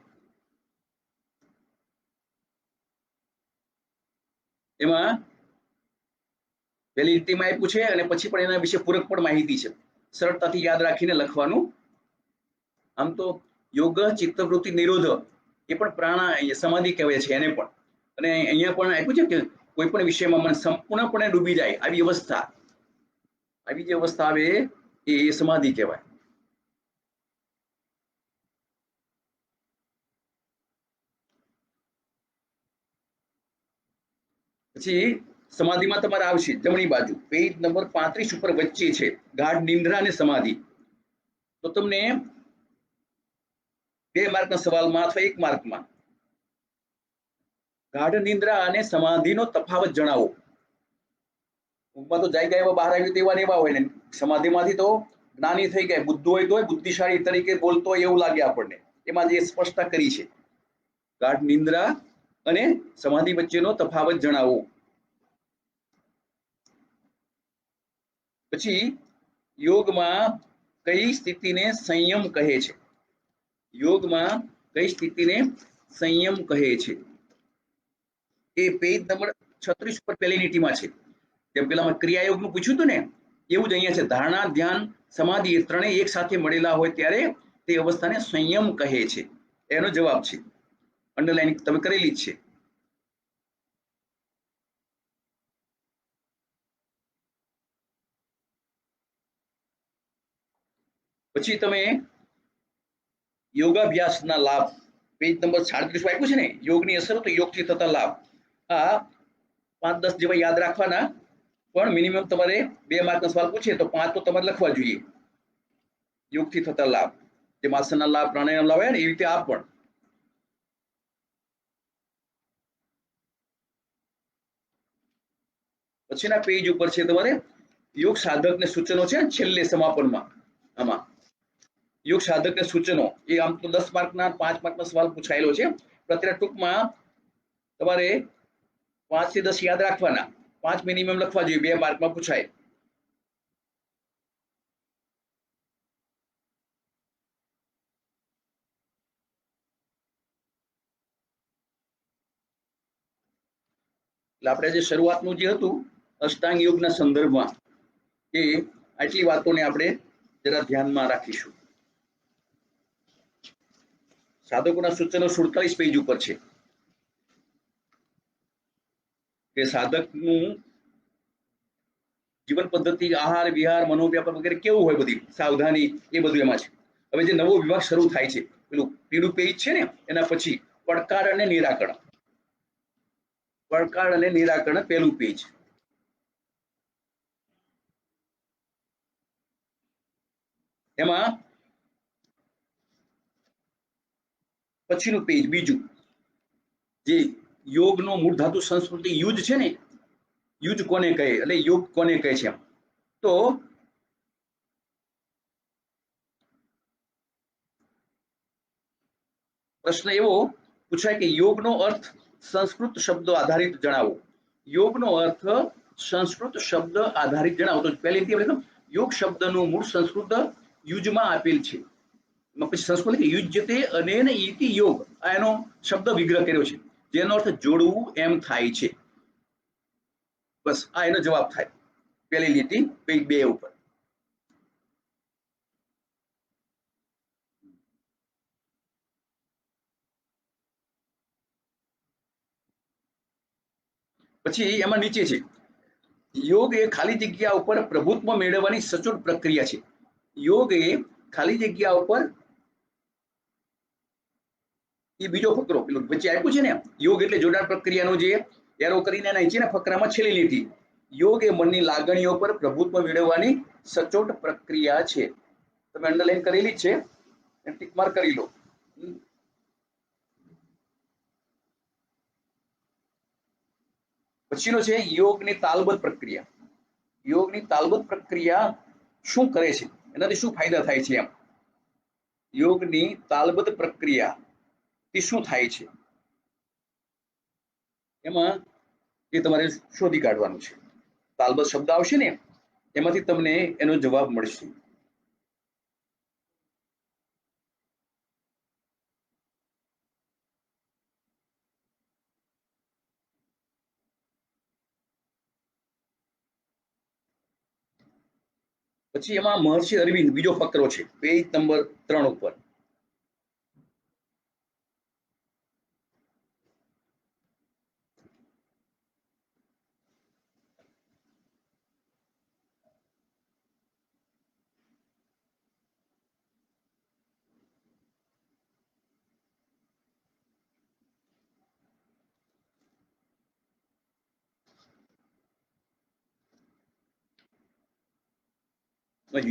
એમાં પહેલી લીટીમાં આપ્યું છે અને પછી પણ એના વિશે પૂરક પણ માહિતી છે. સરળતાથી યાદ રાખીને લખવાનું. આમ તો યોગ ચિત્તવૃત્તિ નિરોધ એ પણ પ્રાણા સમાધિ કહેવાય છે એને પણ. અને અહીંયા પણ આપ્યું છે કે કોઈ પણ વિષયમાં મન સંપૂર્ણપણે ડૂબી જાય આવી અવસ્થા, આવી જે અવસ્થા આવે એ સમાધિ કહેવાય. પછી સમાધિમાં તમારે આવશે જમણી બાજુ પેજ નંબર 35 ઉપર વચ્ચે છે ગાઢ નિંદ્રા અને સમાધિ. તો તમને 2 માર્કના સવાલમાં અથવા 1 માર્કમાં ગાઢ નિંદ્રા અને સમાધિનો તફાવત જણાવો. ઊંઘમાં તો જાગ્યા એવા બહાર આવ્યું તેવા ને એવા હોય ને, સમાધિમાંથી તો જ્ઞાની થઈ ગયા, બુદ્ધ હોય તો બુદ્ધિશાળી તરીકે બોલતો હોય એવું લાગે આપણને. એમાં જે સ્પષ્ટતા કરી છે, ગાઢ નિંદ્રા અને સમાધિ વચ્ચેનો તફાવત જણાવો. પછી યોગમાં કઈ સ્થિતિને સંયમ કહે છે? યોગમાં કઈ સ્થિતિને સંયમ કહે છે? એ પેજ નંબર 36 ઉપર પહેલી લીટીમાં છે. જેમ પેલામાં ક્રિયાયોગનું પૂછ્યું હતું ને, એવું જ અહીંયા છે. ધારણા, ધ્યાન, સમાધિ એ ત્રણેય એક સાથે મળેલા હોય ત્યારે તે અવસ્થાને સંયમ કહે છે. એનો જવાબ છે. અંડરલાઈન તમે કરેલી જ છે. પછી તમે યોગાભ્યાસના લાભ પેજ નંબર 37 આપ્યું છે ને, યોગની અસર તો યોગથી થતા લાભ. આ 5-10 જેવા યાદ રાખવાના, પણ મિનિમમ તમારે 2 માર્કના સવાલ પૂછે તો 5 તો તમારે લખવા જોઈએ. યોગથી થતા લાભ, જે આસનના લાભ, પ્રાણાયામ લાભ હોય ને, એ રીતે આ પણ. પછીના પેજ ઉપર છે તમારે યોગ સાધકને સૂચનો છે છેલ્લે સમાપનમાં. આમાં યોગ સાધકને સૂચનો એ આમ તો 10 માર્કના 5 માર્કના સવાલ પૂછાયેલો છે. અત્યારે ટૂંકમાં તમારે 5 થી 10 યાદ રાખવાના, 5 મિનિમમ લખવા જોઈએ, 2 માર્કમાં પૂછાય. એટલે આપણે જે શરૂઆતનું જે હતું અષ્ટાંગ યોગના સંદર્ભમાં, એ આટલી વાતોને આપણે જરા ધ્યાનમાં રાખીશું. સાધકોના સૂચનો 47 પેજ ઉપર છે કે સાધકનું જીવન પદ્ધતિ, આહાર વિહાર, મનોવ્યાપાર વગેરે કેવું હોય, બધી સાવધાની એ બધું એમાં છે. હવે જે નવો વિભાગ શરૂ થાય છે, પેલું પીળું પેજ છે ને, એના પછી પડકાર અને નિરાકરણ. પડકાર અને નિરાકરણ પહેલું પેજ. એમાં પછીનું પેજ બીજું, જે યોગનો મૂળ ધાતુ સંસ્કૃતિ યુજ છે ને, યુજ કોને કહે, એટલે યોગ કોને કહે છે. તો પ્રશ્ન એવો પૂછાય કે યોગનો અર્થ સંસ્કૃત શબ્દો આધારિત જણાવો. યોગનો અર્થ સંસ્કૃત શબ્દ આધારિત જણાવો. તો પહેલી રીતે યોગ શબ્દનું મૂળ સંસ્કૃત યુજમાં આપેલ છે. પછી સંસ્કૃત યુજ્યતે અનેન ઇતિ યોગ, આ એનો શબ્દ વિગ્રહ કર્યો છે, જેનો અર્થ જોડવું એમ થાય છે. બસ આ એનો જવાબ થાય પહેલી લીટી પેજ 2 ઉપર. પછી એમાં નીચે છે, યોગ એ ખાલી જગ્યા ઉપર પ્રભુત્વ મેળવવાની સચોટ પ્રક્રિયા છે. યોગ એ ખાલી જગ્યા ઉપર, એ બીજો ફકરો પેલો વચ્ચે આપ્યું છે ને, યોગ એટલે જોડાણ પ્રક્રિયાનો જે એરો કરીને નીચેના ફકરામાં છેલ્લી લીટી, યોગ એ મનની લાગણીઓ પર પ્રભુત્વ મેળવવાની સચોટ પ્રક્રિયા છે. તમે અંડરલાઈન કરેલી જ છે, ટીક માર્ક કરી લો. પછીનો છે યોગની તાલબદ્ધ પ્રક્રિયા. યોગની તાલબદ્ધ પ્રક્રિયા શું કરે છે, એનાથી શું ફાયદા થાય છે? એમ યોગની તાલબદ્ધ પ્રક્રિયા થી શું થાય છે? એમાં એ તમારે શોધી કાઢવાનું છે. તાલબદ્ધ શબ્દ આવશે ને એમાંથી તમને એનો જવાબ મળશે. પછી એમાં મહર્ષિ અરવિંદ બીજો ફકરો છે પેજ નંબર 3 ઉપર.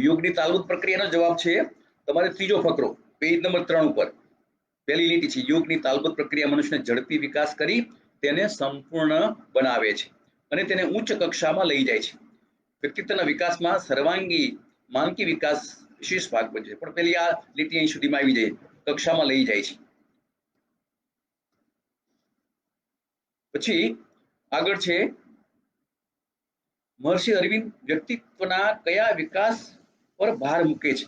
યોગની તાલબદ્ધ પ્રક્રિયાનો જવાબ છે તમારે ત્રીજો ફકરો પેજ નંબર 3 ઉપર. પહેલી લીટી છે યોગની તાલબદ્ધ પ્રક્રિયા મનુષ્યને ઝડપી વિકાસ કરી તેને સંપૂર્ણ બનાવે છે અને તેને ઉચ્ચ કક્ષામાં લઈ જાય છે. વ્યક્તિત્વના વિકાસમાં સર્વાંગી માનકી વિકાસ વિશેષ ભાગ ભજવે. પણ પેલી આ લીટી અહીં સુધીમાં આવી જાય, કક્ષામાં લઈ જાય છે. પછી આગળ છે મહર્ષિ અરવિંદ વ્યક્તિત્વના કયા વિકાસ પર ભાર મૂકે છે.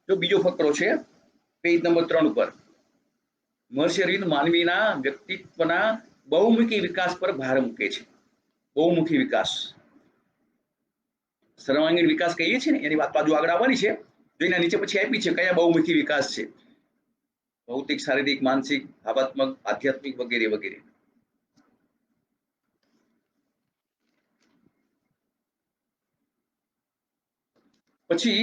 જો બીજો ફકરો છે પેજ નંબર 3 ઉપર. મહર્ષિ અરવિંદ માનવીના વ્યક્તિત્વના બહુમુખી વિકાસ પર ભાર મૂકે છે. બહુમુખી વિકાસ, સર્વાંગીણ વિકાસ કહીએ છીએ ને એની વાત બાજુ આગળ આવવાની છે. જો એના નીચે પછી આપી છે કયા બહુમુખી વિકાસ છે. ભૌતિક, શારીરિક, માનસિક, ભાવાત્મક, આધ્યાત્મિક વગેરે વગેરે. પછી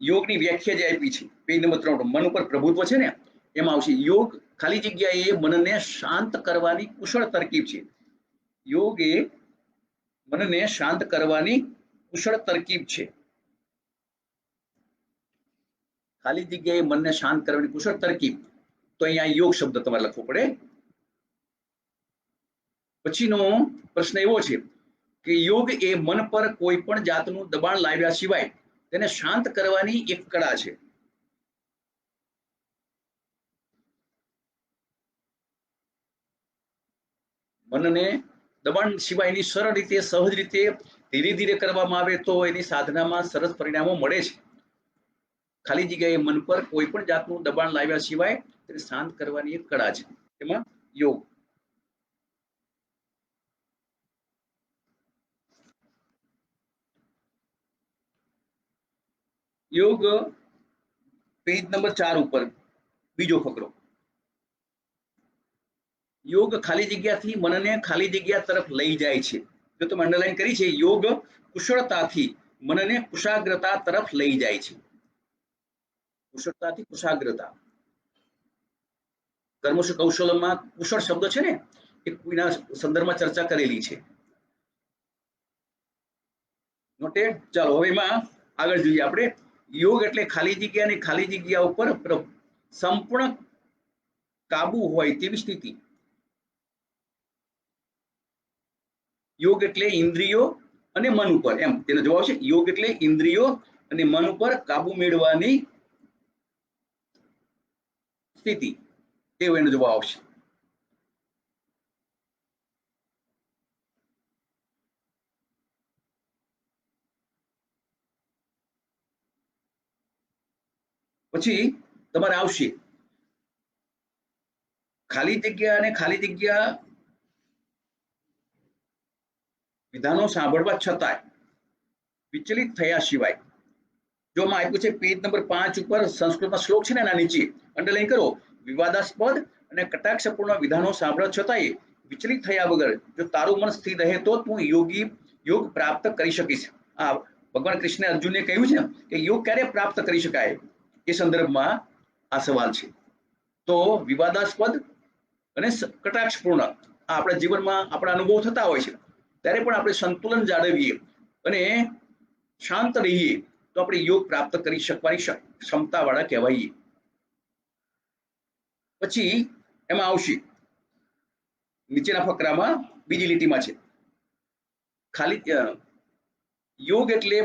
યોગની વ્યાખ્યા જે આપી છે પેજ નંબર 3 મન ઉપર પ્રભુત્વ છે ને એમાં આવશે યોગ ખાલી જગ્યાએ મનને શાંત કરવાની કુશળ તરકીબ છે. યોગ એ મનને શાંત કરવાની કુશળ તરકીબ છે. ખાલી જગ્યાએ મનને શાંત કરવાની કુશળ તરકીબ, તો અહીંયા યોગ શબ્દ તમારે લખવો પડે. પછીનો પ્રશ્ન એવો છે કે યોગ એ મન પર કોઈ પણ જાતનું દબાણ લાવ્યા સિવાય તેને શાંત કરવાની એક કળા છે. મનને દબાણ સિવાયની સરળ રીતે, સહજ રીતે, ધીરે ધીરે કરવામાં આવે તો એની સાધનામાં સરસ પરિણામો મળે છે. ખાલી જગ્યાએ મન પર કોઈ પણ જાતનું દબાણ લાવ્યા સિવાય તેને શાંત કરવાની એક કળા છે. એમાં યોગ. યોગ પેજ નંબર 4 ઉપર બીજો ફકરો. યોગ ખાલી જગ્યાથી મનને ખાલી જગ્યા તરફ લઈ જાય છે. જો તમે અંડરલાઈન કરી છે, યોગ કુશળતાથી મનને કુશાગ્રતા તરફ લઈ જાય છે. કુશળતાથી કુશાગ્રતા. કર્મશુ કૌશલમાં કુશળ શબ્દ છે ને એ કોઈના સંદર્ભમાં ચર્ચા કરેલી છે. નોટેડ. ચાલો હવે એમાં આગળ જોઈએ આપણે. યોગ એટલે ખાલી જગ્યા અને ખાલી જગ્યા ઉપર સંપૂર્ણ કાબુ હોય તેવી સ્થિતિ. યોગ એટલે ઇન્દ્રિયો અને મન ઉપર, એમ તેનો જવાબ છે. યોગ એટલે ઇન્દ્રિયો અને મન ઉપર કાબુ મેળવવાની સ્થિતિ, તેવો એનો જવાબ આવશે. પછી તમારે આવશે ખાલી જગ્યા અને ખાલી જગ્યા વિધાનો સાંભળવા છતાંય વિચલિત થયા સિવાય. જો આમાં આપ્યું છે પેજ નંબર 5 ઉપર સંસ્કૃતમાં શ્લોક છે ને એના નીચે અંડરલાઈન કરો. વિવાદાસ્પદ અને કટાક્ષપૂર્ણ વિધાનો સાંભળવા છતાંય વિચલિત થયા વગર જો તારું મન સ્થિર રહે તો તું યોગ પ્રાપ્ત કરી શકીશ. આ ભગવાન કૃષ્ણે અર્જુનને કહ્યું છે કે યોગ ક્યારે પ્રાપ્ત કરી શકાય, એ સંદર્ભમાં આ સવાલ છે. તો વિવાદાસ્પદ અને કટાક્ષપૂર્ણ આ આપણા જીવનમાં આપણા અનુભવ થતા હોય છે, ત્યારે પણ આપણે સંતુલન જાળવીએ અને શાંત રહીએ તો આપણે યોગ પ્રાપ્ત કરી શકવાની ક્ષમતા વાળા કહેવાઈએ. પછી એમાં આવશે નીચેના ફકરામાં બીજી લીટીમાં છે ખાલી યોગ એટલે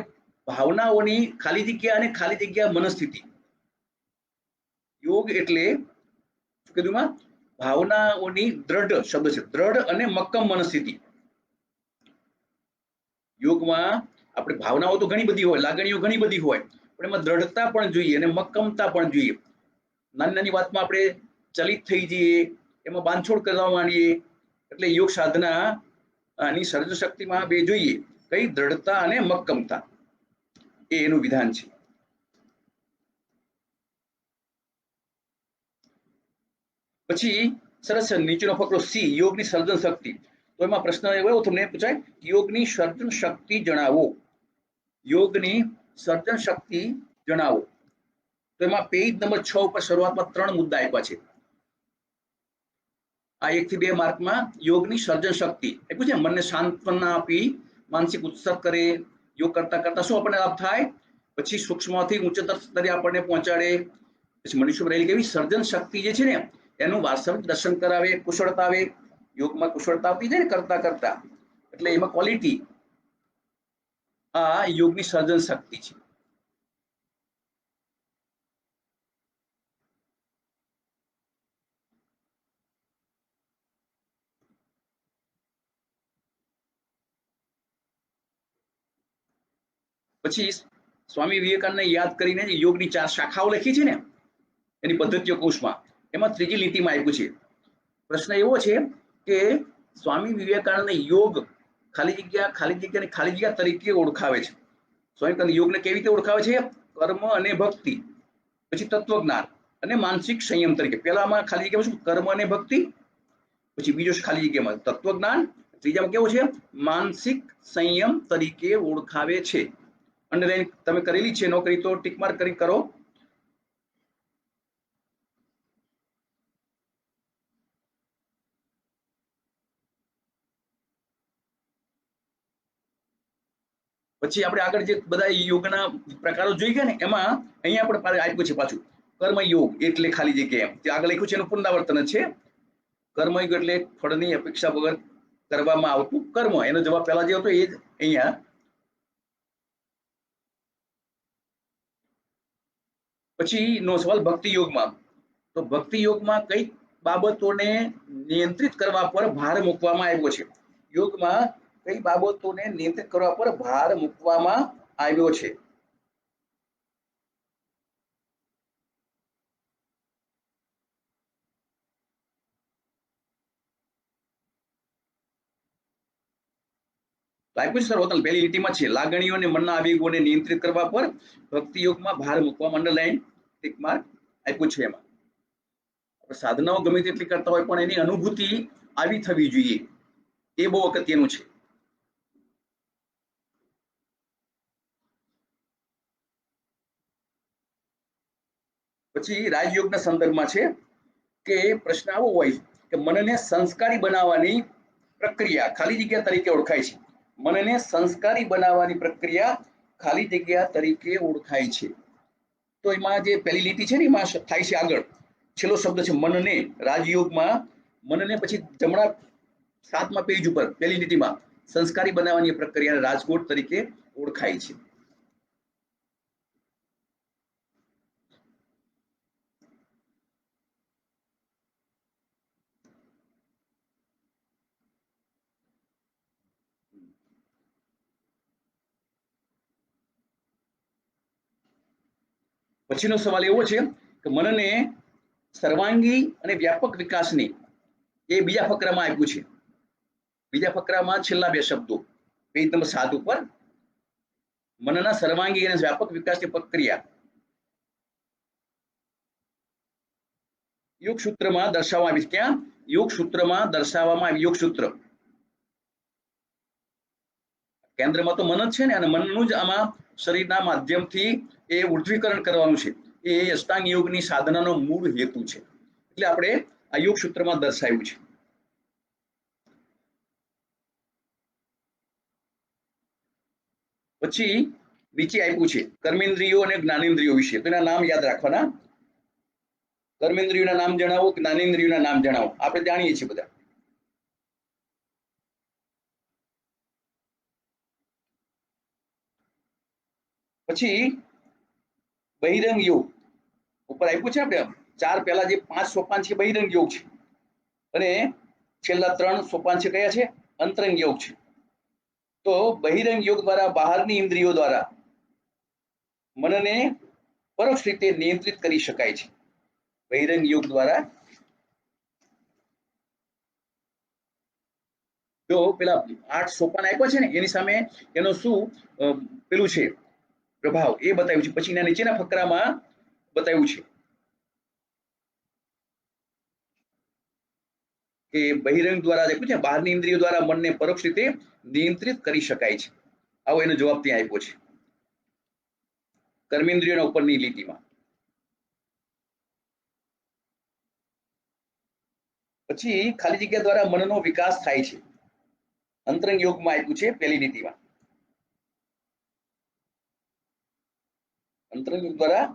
ભાવનાઓની ખાલી જગ્યા અને ખાલી જગ્યા મનસ્થિતિ. યોગ એટલે શું કીધું? ભાવનાઓની દ્રઢ શબ્દ છે, દ્રઢ અને મક્કમ મનસ્થિતિ. યોગમાં આપણે ભાવનાઓ તો ઘણી બધી હોય, લાગણીઓ ઘણી બધી હોય, પણ એમાં દ્રઢતા પણ જોઈએ અને મક્કમતા પણ જોઈએ. નાની નાની વાતમાં આપણે ચલિત થઈ જઈએ, એમાં બાંધછોડ કરવા માંડીએ, એટલે યોગ સાધના આની સર્જન શક્તિમાં બે જોઈએ, કઈ દ્રઢતા અને મક્કમતા, એ એનું વિધાન છે. પછી સરસ નીચેનો ફકરો સી, યોગની સર્જન શક્તિ. તો એમાં પ્રશ્ન એવો તમને પૂછાય, યોગની સર્જન શક્તિ જણાવો. યોગની સર્જન શક્તિ જણાવો. તો એમાં પેજ નંબર 6 ઉપર શરૂઆતમાં 3 મુદ્દા આપ્યા છે. આ 1 થી 2 માર્કમાં યોગની સર્જન શક્તિ આપ્યું છે. મનને સાંત્વના આપી માનસિક ઉત્સવ કરે, યોગ કરતા કરતા શું આપણને લાભ થાય, પછી સૂક્ષ્મથી ઉચ્ચતર સ્તરે આપણને પહોંચાડે. પછી મનુષ્ય રહેલી કેવી સર્જન શક્તિ જે છે ને એનું વાસ્તવિક દર્શન કરાવે, કુશળતા આવે. યોગમાં કુશળતા આવતી જાય ને કરતા કરતા, એટલે એમાં ક્વોલિટી, આ યોગની સર્જન શક્તિ છે. પછી સ્વામી વિવેકાનંદને યાદ કરીને યોગની 4 શાખાઓ લખી છે ને એની પદ્ધતિઓ કોષમાં, એમાં ત્રીજી લીટીમાં આપ્યું છે. પ્રશ્ન એવો છે કે સ્વામી વિવેકાનંદ યોગ ખાલી જગ્યા તરીકે ઓળખાવે છે. સ્વામી વિવેકાનંદ યોગને કેવી રીતે ઓળખાવે છે? કર્મ અને ભક્તિ, પછી તત્વજ્ઞાન અને માનસિક સંયમ તરીકે. પહેલામાં ખાલી જગ્યામાં શું? કર્મ અને ભક્તિ. પછી બીજો ખાલી જગ્યામાં તત્વજ્ઞાન, ત્રીજામાં કેવું છે? માનસિક સંયમ તરીકે ઓળખાવે છે. અંડરલાઈન તમે કરેલી છે નોકરી તો ટીક માર્ક કરી કરો. પછી આપણે આગળ જે બધા યોગના પ્રકારો જોઈ ગયા ને એમાં અહીંયા આપણે આપ્યું છે પાછું કર્મયોગ એટલે ખાલી જગ્યા, એમ આગળ લખ્યું છે એનું પુનરાવર્તન છે. કર્મયોગ એટલે ફળની અપેક્ષા વગર કરવામાં આવતું કર્મ. એનો જવાબ પહેલા જે હતો એ જ અહીંયા. પછી નો સવાલ ભક્તિ યોગમાં. તો ભક્તિ યોગમાં કઈ બાબતોને નિયંત્રિત કરવા પર ભાર મૂકવામાં આવ્યો છે? યોગમાં કઈ બાબતોને નિયંત્રિત કરવા પર ભાર મૂકવામાં આવ્યો છે? આપ્યું સર હોતલ પહેલી લીટીમાં છે, લાગણીઓને મનના આવેગોને નિયંત્રિત કરવા પર ભક્તિ યોગમાં ભાર મૂકવામાં, અંડરલાઈન ટિક માર્ક આપ્યું છે. એમાં સાધનાઓ ગમે તેટલી કરતા હોય પણ એની અનુભૂતિ આવી થવી જોઈએ, એ બહુ અગત્યનું છે. પછી રાજયોગના સંદર્ભમાં છે કે પ્રશ્ન આવો હોય કે મનને સંસ્કારી બનાવવાની પ્રક્રિયા ખાલી જગ્યા તરીકે ઓળખાય છે. મનને સંસ્કારી બનાવવાની પ્રક્રિયા ખાલી જગ્યા તરીકે ઓળખાય છે. તો એમાં જે પહેલી લીટી છે ને એમાં થાય છે આગળ છેલ્લો શબ્દ છે મનને. રાજયોગમાં મનને પછી જમણા 7મા પેજ ઉપર પહેલી લીટીમાં સંસ્કારી બનાવવાની પ્રક્રિયા રાજકોટ તરીકે ઓળખાય છે. પછીનો સવાલ એવો છે કે મનને સર્વાંગી અને વ્યાપક વિકાસની, એ બીજા ફકરામાં આપ્યું છે. બીજા ફકરામાં છેલ્લા 2 શબ્દો પેજ નંબર 7 ઉપર મનના સર્વાંગી અને વ્યાપક વિકાસની પ્રક્રિયા યોગ સૂત્રમાં દર્શાવવામાં આવી છે. ક્યાં? યોગ સૂત્રમાં દર્શાવવામાં આવી. યોગ સૂત્ર કેન્દ્રમાં તો મન જ છે ને, અને મનનું જ આમાં શરીરના માધ્યમથી એ ઉર્ધ્વીકરણ કરવાનું છે. એ અષ્ટાંગ યોગની સાધનાનો મૂળ હેતુ છે. એટલે આપણે આ યોગ સૂત્રમાં દર્શાવ્યું છે. પછી નીચે આપ્યું છે કર્મેન્દ્રિયો અને જ્ઞાનેન્દ્રિયો વિશે. તો એના નામ યાદ રાખવાના. કર્મેન્દ્રિયોના નામ જણાવો, જ્ઞાનેન્દ્રિયોના નામ જણાવો. આપણે જાણીએ છીએ બધા. પછી બહિરંગ યોગ ઉપર આપ્યું છે આપણે 4 પહેલા જે 5 સોપાન છે બહિરંગ યોગ છે, અને છેલ્લા 3 સોપાન છે કયા છે? અંતરંગ યોગ છે. તો બહિરંગ યોગ દ્વારા બહારની ઇન્દ્રિયો દ્વારા મનને પરોક્ષ રીતે નિયંત્રિત કરી શકાય છે. બહિરંગ યોગ દ્વારા જો પેલા 8 સોપાન આપ્યા છે ને એની સામે એનો શું પેલું છે પ્રભાવ એ બતાવ્યું છે. પછી એના નીચેના ફકરામાં બતાવ્યું છે કે બહિરંગ દ્વારા જે છે બહારની ઇન્દ્રિયો દ્વારા મનને પરોક્ષ રીતે નિયંત્રિત કરી શકાય છે. આવો એનો જવાબ ત્યાં આપ્યો છે કર્મેન્દ્રિયોના ઉપરની લીટીમાં. પછી ખાલી જગ્યા દ્વારા મનનો વિકાસ થાય છે. અંતરંગ યોગમાં આપ્યું છે પહેલી લીટીમાં. અંતરંગ યોગ દ્વારા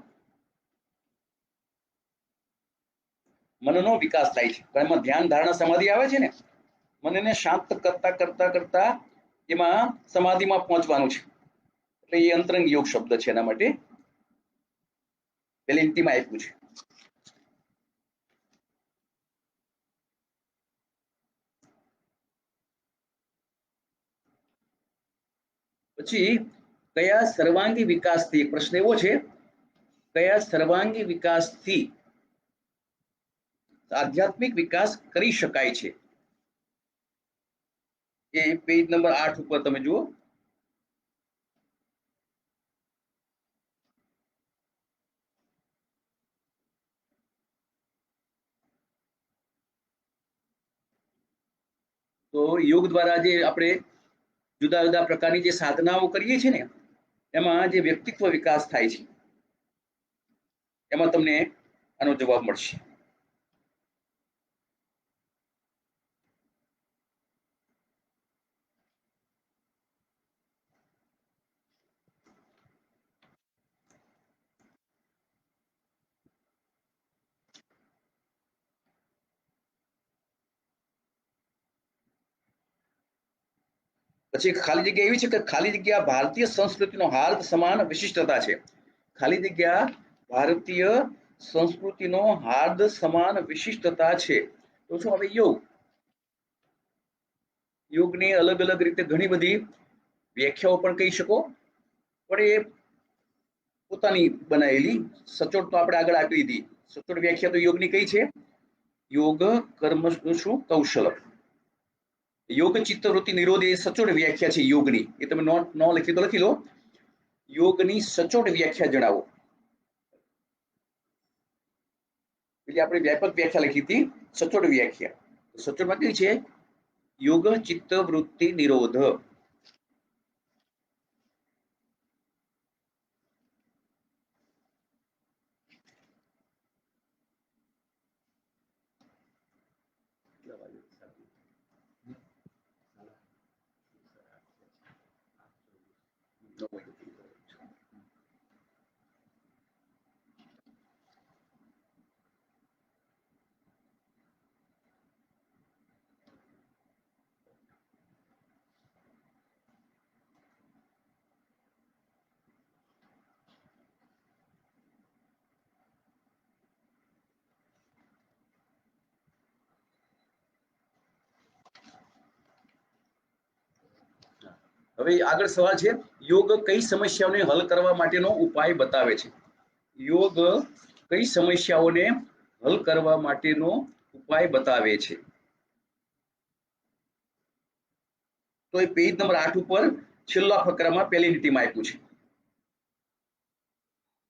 મનનો વિકાસ થાય છે. એમાં ધ્યાન ધારણા સમાધિ આવે છે ને, મનને શાંત કરતા કરતા કરતા એમાં સમાધિમાં પહોંચવાનું છે. એટલે એ અંતરંગ યોગ શબ્દ છે એના માટે પહેલી લીટીમાં આપ્યું છે. પછી કયા સર્વાંગી વિકાસથી, પ્રશ્ન એવો છે કયા સર્વાંગી વિકાસથી આધ્યાત્મિક વિકાસ કરી શકાય છે. એ પેજ નંબર 8 ઉપર તમે જુઓ. તો યોગ દ્વારા જે આપણે જુદા જુદા પ્રકારની જે સાધનાઓ કરીએ છીએ ને એમાં જે વ્યક્તિત્વ વિકાસ થાય છે એમાં તમને આનો જવાબ મળશે. પછી ખાલી જગ્યા એવી છે કે ખાલી જગ્યા ભારતીય સંસ્કૃતિનો હાર્દ સમાન વિશિષ્ટતા છે. ખાલી જગ્યા ભારતીય સંસ્કૃતિનો હાર્દ સમાન વિશિષ્ટતા છે. તો શું હવે યોગની અલગ અલગ રીતે ઘણી બધી વ્યાખ્યાઓ પણ કહી શકો, પણ એ પોતાની બનાવેલી સચોટ તો આપણે આગળ આપી દીધી. સચોટ વ્યાખ્યા તો યોગની કઈ છે? યોગ કર્મનું શું કૌશલ. યોગ ચિત્તવૃત્તિ નિરોધ એ સચોટ વ્યાખ્યા છે યોગની. એ તમે નોટ ન લખી તો લખી લો. યોગની સચોટ વ્યાખ્યા જણાવો. એટલે આપણે વ્યાપક વ્યાખ્યા લખી હતી, સચોટ વ્યાખ્યા. સચોટમાં કઈ છે? યોગ ચિત્તવૃત્તિ નિરોધ. હવે આગળ સવાલ છે, યોગ કઈ સમસ્યાઓને હલ કરવા માટેનો ઉપાય બતાવે છે? યોગ કઈ સમસ્યાઓને હલ કરવા માટેનો ઉપાય બતાવે છે? તો એ પેજ નંબર 8 ઉપર છેલ્લા ફકરામાં પહેલી લીટીમાં આપ્યું છે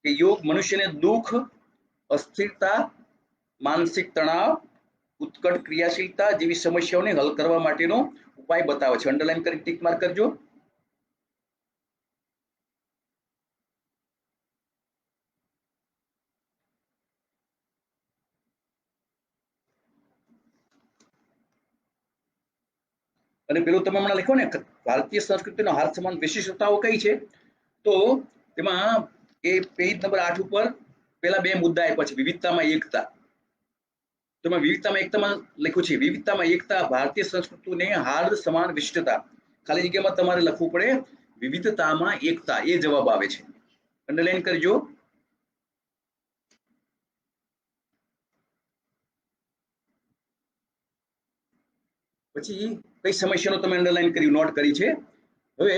કે યોગ મનુષ્યને દુઃખ, અસ્થિરતા, માનસિક તણાવ, ઉત્કટ ક્રિયાશીલતા જેવી સમસ્યાઓને હલ કરવા માટેનો ઉપાય બતાવે છે. અંડરલાઈન કરી ટીક માર્ક કરજો. અને પેલું તમે હમણાં લખ્યો ને ભારતીય સંસ્કૃતિનો હાર્દ સમાન વિશિષ્ટતાઓ કઈ છે? તો તેમાં એ પેજ નંબર 8 ઉપર પેલા બે મુદ્દા આપ્યા છે. વિવિધતામાં એકતા. તેમાં વિવિધતામાં એકતામાં લખ્યું છે વિવિધતામાં એકતા ભારતીય સંસ્કૃતિને હાર્દ સમાન વિશિષ્ટતા. ખાલી જગ્યામાં તમારે લખવું પડે વિવિધતામાં એકતા. એ જવાબ આવે છે. અંડરલાઈન કરજો. પછી કઈ સમસ્યાનો તમે અંડરલાઈન કરી નોટ કરી છે? હવે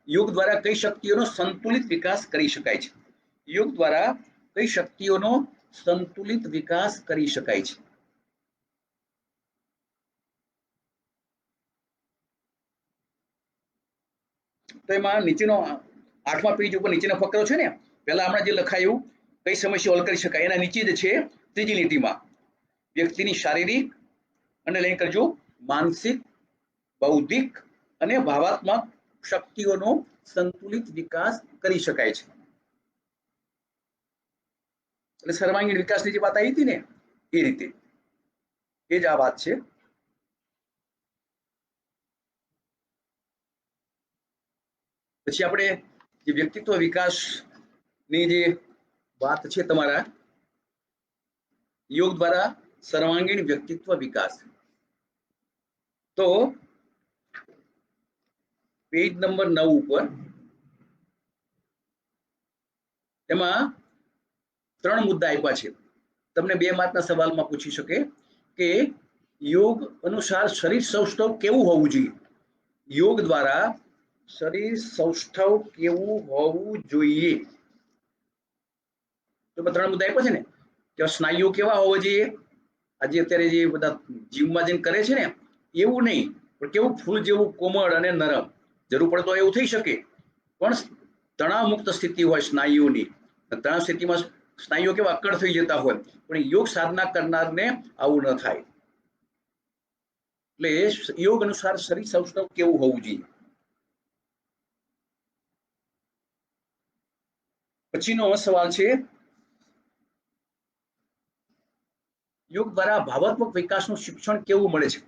યોગ દ્વારા કઈ શક્તિઓનો સંતુલિત વિકાસ કરી શકાય છે? યોગ દ્વારા કઈ શક્તિઓનો સંતુલિત વિકાસ કરી શકાય છે? તો એમાં નીચેનો 8મા પેજ ઉપર નીચેનો ફકરો છે ને, પહેલા હમણાં જે લખાયું કઈ સમસ્યા હલ કરી શકાય એના નીચે જ છે ત્રીજી લીટીમાં વ્યક્તિની શારીરિક અને લઈ કરજો માનસિક, બૌદ્ધિક અને ભાવાત્મક શક્તિઓનો સંતુલિત વિકાસ કરી શકાય છે. એટલે સર્વાંગીણ વિકાસની જે વાત આવી હતી ને એ રીતે એ જ આ વાત છે. પછી આપણે જે વ્યક્તિત્વ વિકાસની જે વાત છે તમારા યોગ દ્વારા સર્વાંગીણ વ્યક્તિત્વ વિકાસ, તો પેજ નંબર 9 ઉપર એમાં 3 મુદ્દા આપ્યા છે. તમને 2 માર્કના સવાલમાં પૂછી શકે કે યોગ અનુસાર શરીર સૌષ્ઠવ કેવું હોવું જોઈએ? યોગ દ્વારા શરીર સૌષ્ઠવ કેવું હોવું જોઈએ? તો 3 મુદ્દા આપ્યા છે ને કે સ્નાયુઓ કેવા હોવા જોઈએ? આજે અત્યારે જે બધા જીમમાં જઈને કરે છે ને એવું નહીં, પણ કેવું ફૂલ જેવું કોમળ અને નરમ, જરૂર પડે તો એવું થઈ શકે, પણ તણાવ મુક્ત સ્થિતિ હોય સ્નાયુઓની. તણાવ સ્થિતિમાં સ્નાયુઓ કેવા અક્કડ થઈ જતા હોય, પણ યોગ સાધના કરનારને આવું ન થાય. એટલે યોગ અનુસાર શરીર સૌષ્ઠવ કેવું હોવું જોઈએ? પછીનો સવાલ છે યોગ દ્વારા ભાવાત્મક વિકાસનું શિક્ષણ કેવું મળે છે?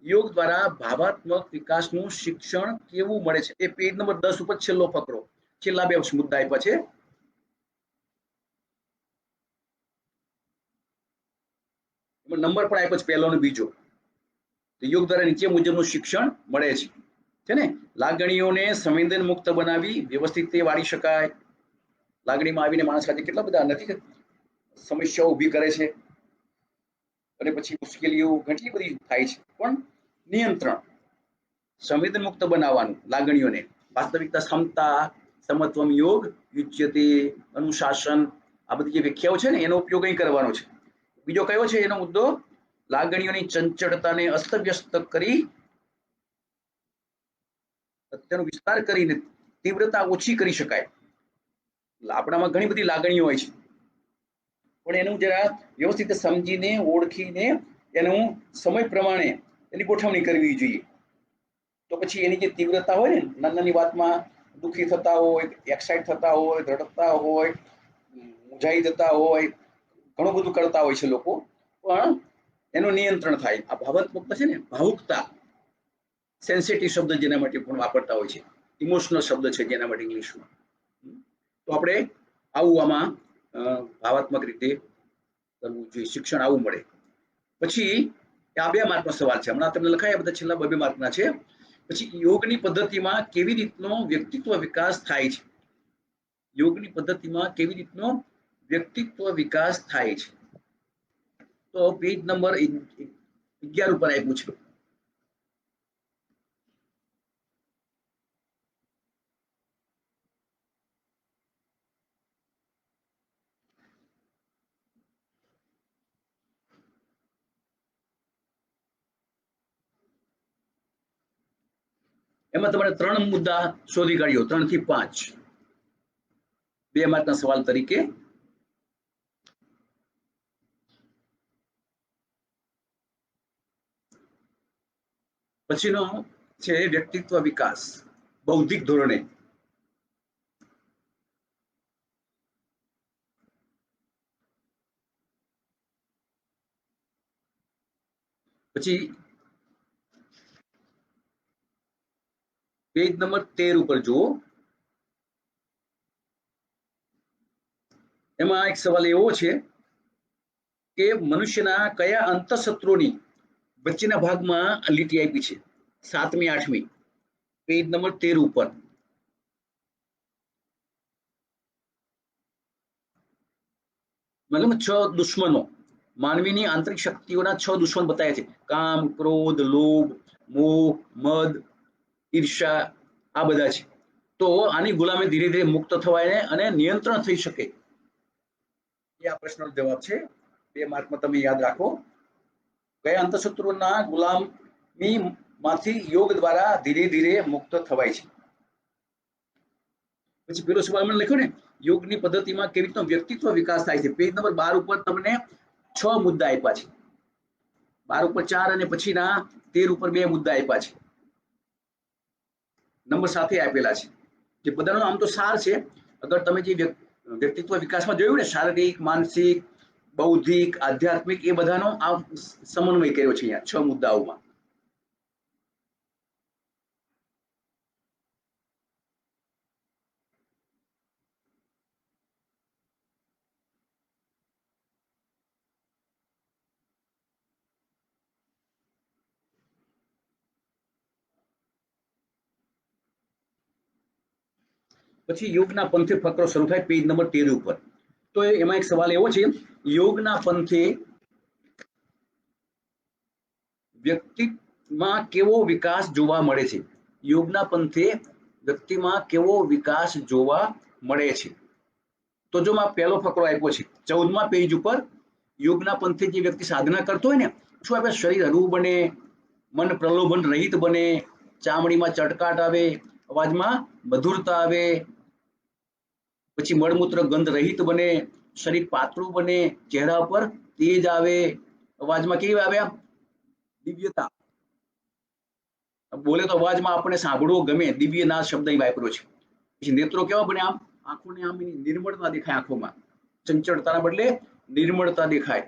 યોગ દ્વારા ભાવાત્મક વિકાસનું શિક્ષણ કેવું મળે છે? એ પેજ નંબર 10 ઉપર છેલ્લો ફકરો, છેલ્લા 2 મુદ્દા આપ્યા છે. નંબર પણ આપ્યો છે પહેલો અને બીજો. તો યોગ દ્વારા નીચે મુજબનું શિક્ષણ મળે છે ને, લાગણીઓને સંવેદન મુક્ત બનાવી વ્યવસ્થિત રીતે વાળી શકાય. લાગણીમાં આવીને માણસ સાથે કેટલા બધા નથી સમસ્યાઓ ઊભી કરે છે અને પછી મુશ્કેલીઓ ઘણી બધી થાય છે, પણ નિયંત્રણ, સંવેદન મુક્ત બનાવવાનું લાગણીઓને, વાસ્તવિકતા, ક્ષમતા, સમત્વમ યોગ યુજ્યતે, અનુશાસન, આ બધી જે વ્યાખ્યાઓ છે ને એનો ઉપયોગ અહીં કરવાનો છે. બીજો કયો છે એનો મુદ્દો? લાગણીઓની ચંચળતાને અસ્તવ્યસ્ત કરી તેનો વિસ્તાર કરીને તીવ્રતા ઓછી કરી શકાય. આપણામાં ઘણી બધી લાગણીઓ હોય છે, પણ એનું જરા વ્યવસ્થિત સમજીને ઓળખીને એનું સમય પ્રમાણે એની ગોઠવણી કરવી જોઈએ. તો પછી એની જે તીવ્રતા હોય ને, નાની વાતમાં દુઃખી થતા હોય, એક્સાઇટ થતા હોય, ધડકતા હોય, મૂંઝાઈ જતા હોય, ઘણું બધું કરતા હોય છે લોકો, પણ એનું નિયંત્રણ થાય. આ ભાવાત્મકતા છે ને, ભાવુકતા, સેન્સિટિવ શબ્દ જેના માટે પણ વાપરતા હોય છે, ઇમોશનલ શબ્દ છે જેના માટે ઇંગ્લિશમાં. તો આપણે આવું આમાં ભાવાત્મક રીતે કરવું જોઈએ, શિક્ષણ આવું મળે. પછી આ 2 માર્કનો સવાલ છે, હમણાં તમને લખાયા બધા છેલ્લા 2 માર્કના છે. પછી યોગની પદ્ધતિમાં કેવી રીતનો વ્યક્તિત્વ વિકાસ થાય છે? યોગની પદ્ધતિમાં કેવી રીતનો વ્યક્તિત્વ વિકાસ થાય છે? તો પેજ નંબર 11 ઉપર આપ્યું છે. એમાં તમારે 3 મુદ્દા શોધી કાઢ્યો, 3 થી 5, 2 માર્કના સવાલ તરીકે. પછીનો છે વ્યક્તિત્વ વિકાસ બૌદ્ધિક ધોરણે. પછી પેજ નંબર 13 ઉપર જુઓ, એમાં એક સવાલ એવો છે કે મનુષ્યના કયા અંતઃશત્રુની વચ્ચેના ભાગમાં લીટી આપી છે 7મી 8મી, પેજ નંબર 13 ઉપર. મતલબ 6 દુશ્મનો, માનવીની આંતરિક શક્તિઓના 6 દુશ્મન બતાવ્યા છે: કામ, ક્રોધ, લોભ, મોહ, મદ, ઈર્ષા, આ બધા છે. તો આની ગુલામી ધીરે ધીરે મુક્ત થવાય અને નિયંત્રણ થઈ શકે, એ આ પ્રશ્નનો જવાબ છે. 2 માર્કમાં તમે યાદ રાખો. કયા અંતઃશત્રુના ગુલામીમાંથી યોગ દ્વારા ધીરે ધીરે મુક્ત થવાય છે. પછી પેલો સવાલ મને લખ્યો ને, યોગની પદ્ધતિમાં કેવી રીતનો વ્યક્તિત્વ વિકાસ થાય છે. પેજ નંબર 12 ઉપર તમને 6 મુદ્દા આપ્યા છે. 12 ઉપર 4 અને પછીના 13 ઉપર 2 મુદ્દા આપ્યા છે, નંબર સાથે આપેલા છે. જે બધાનો આમ તો સાર છે. અગર તમે જે વ્યક્તિત્વ વિકાસમાં જોયું ને, શારીરિક, માનસિક, બૌદ્ધિક, આધ્યાત્મિક, એ બધાનો આ સમન્વય કર્યો છે અહીંયા 6 મુદ્દાઓમાં. પછી યોગના પંથે ફકરો શરૂ થાય પેજ નંબર 13 ઉપર. તો એમાં એક સવાલ એવો છે, યોગના પંથે વ્યક્તિમાં કેવો વિકાસ જોવા મળે છે? યોગના પંથે વ્યક્તિમાં કેવો વિકાસ જોવા મળે છે? તો જો માં પહેલો ફકરો આપ્યો છે 14મા પેજ ઉપર. યોગના પંથે જે વ્યક્તિ સાધના કરતો હોય ને, શું આપણે શરીર હળવું બને, મન પ્રલોભન રહિત બને, ચામડીમાં ચટકાટ આવે, અવાજમાં મધુરતા આવે, પછી મળમૂત્ર ગંધ રહિત બને, શરીર પાતળું બને, ચહેરા પર તેજ આવે, અવાજમાં કેવી આવે? દિવ્યતા. બોલે તો અવાજમાં આપણને સાંભળવો ગમે, દિવ્યનાથ શબ્દ વાપર્યો છે. પછી નેત્રો કેવા બને? આમ આંખોને આમ નિર્મળતા દેખાય, આંખોમાં ચંચળતાના બદલે નિર્મળતા દેખાય.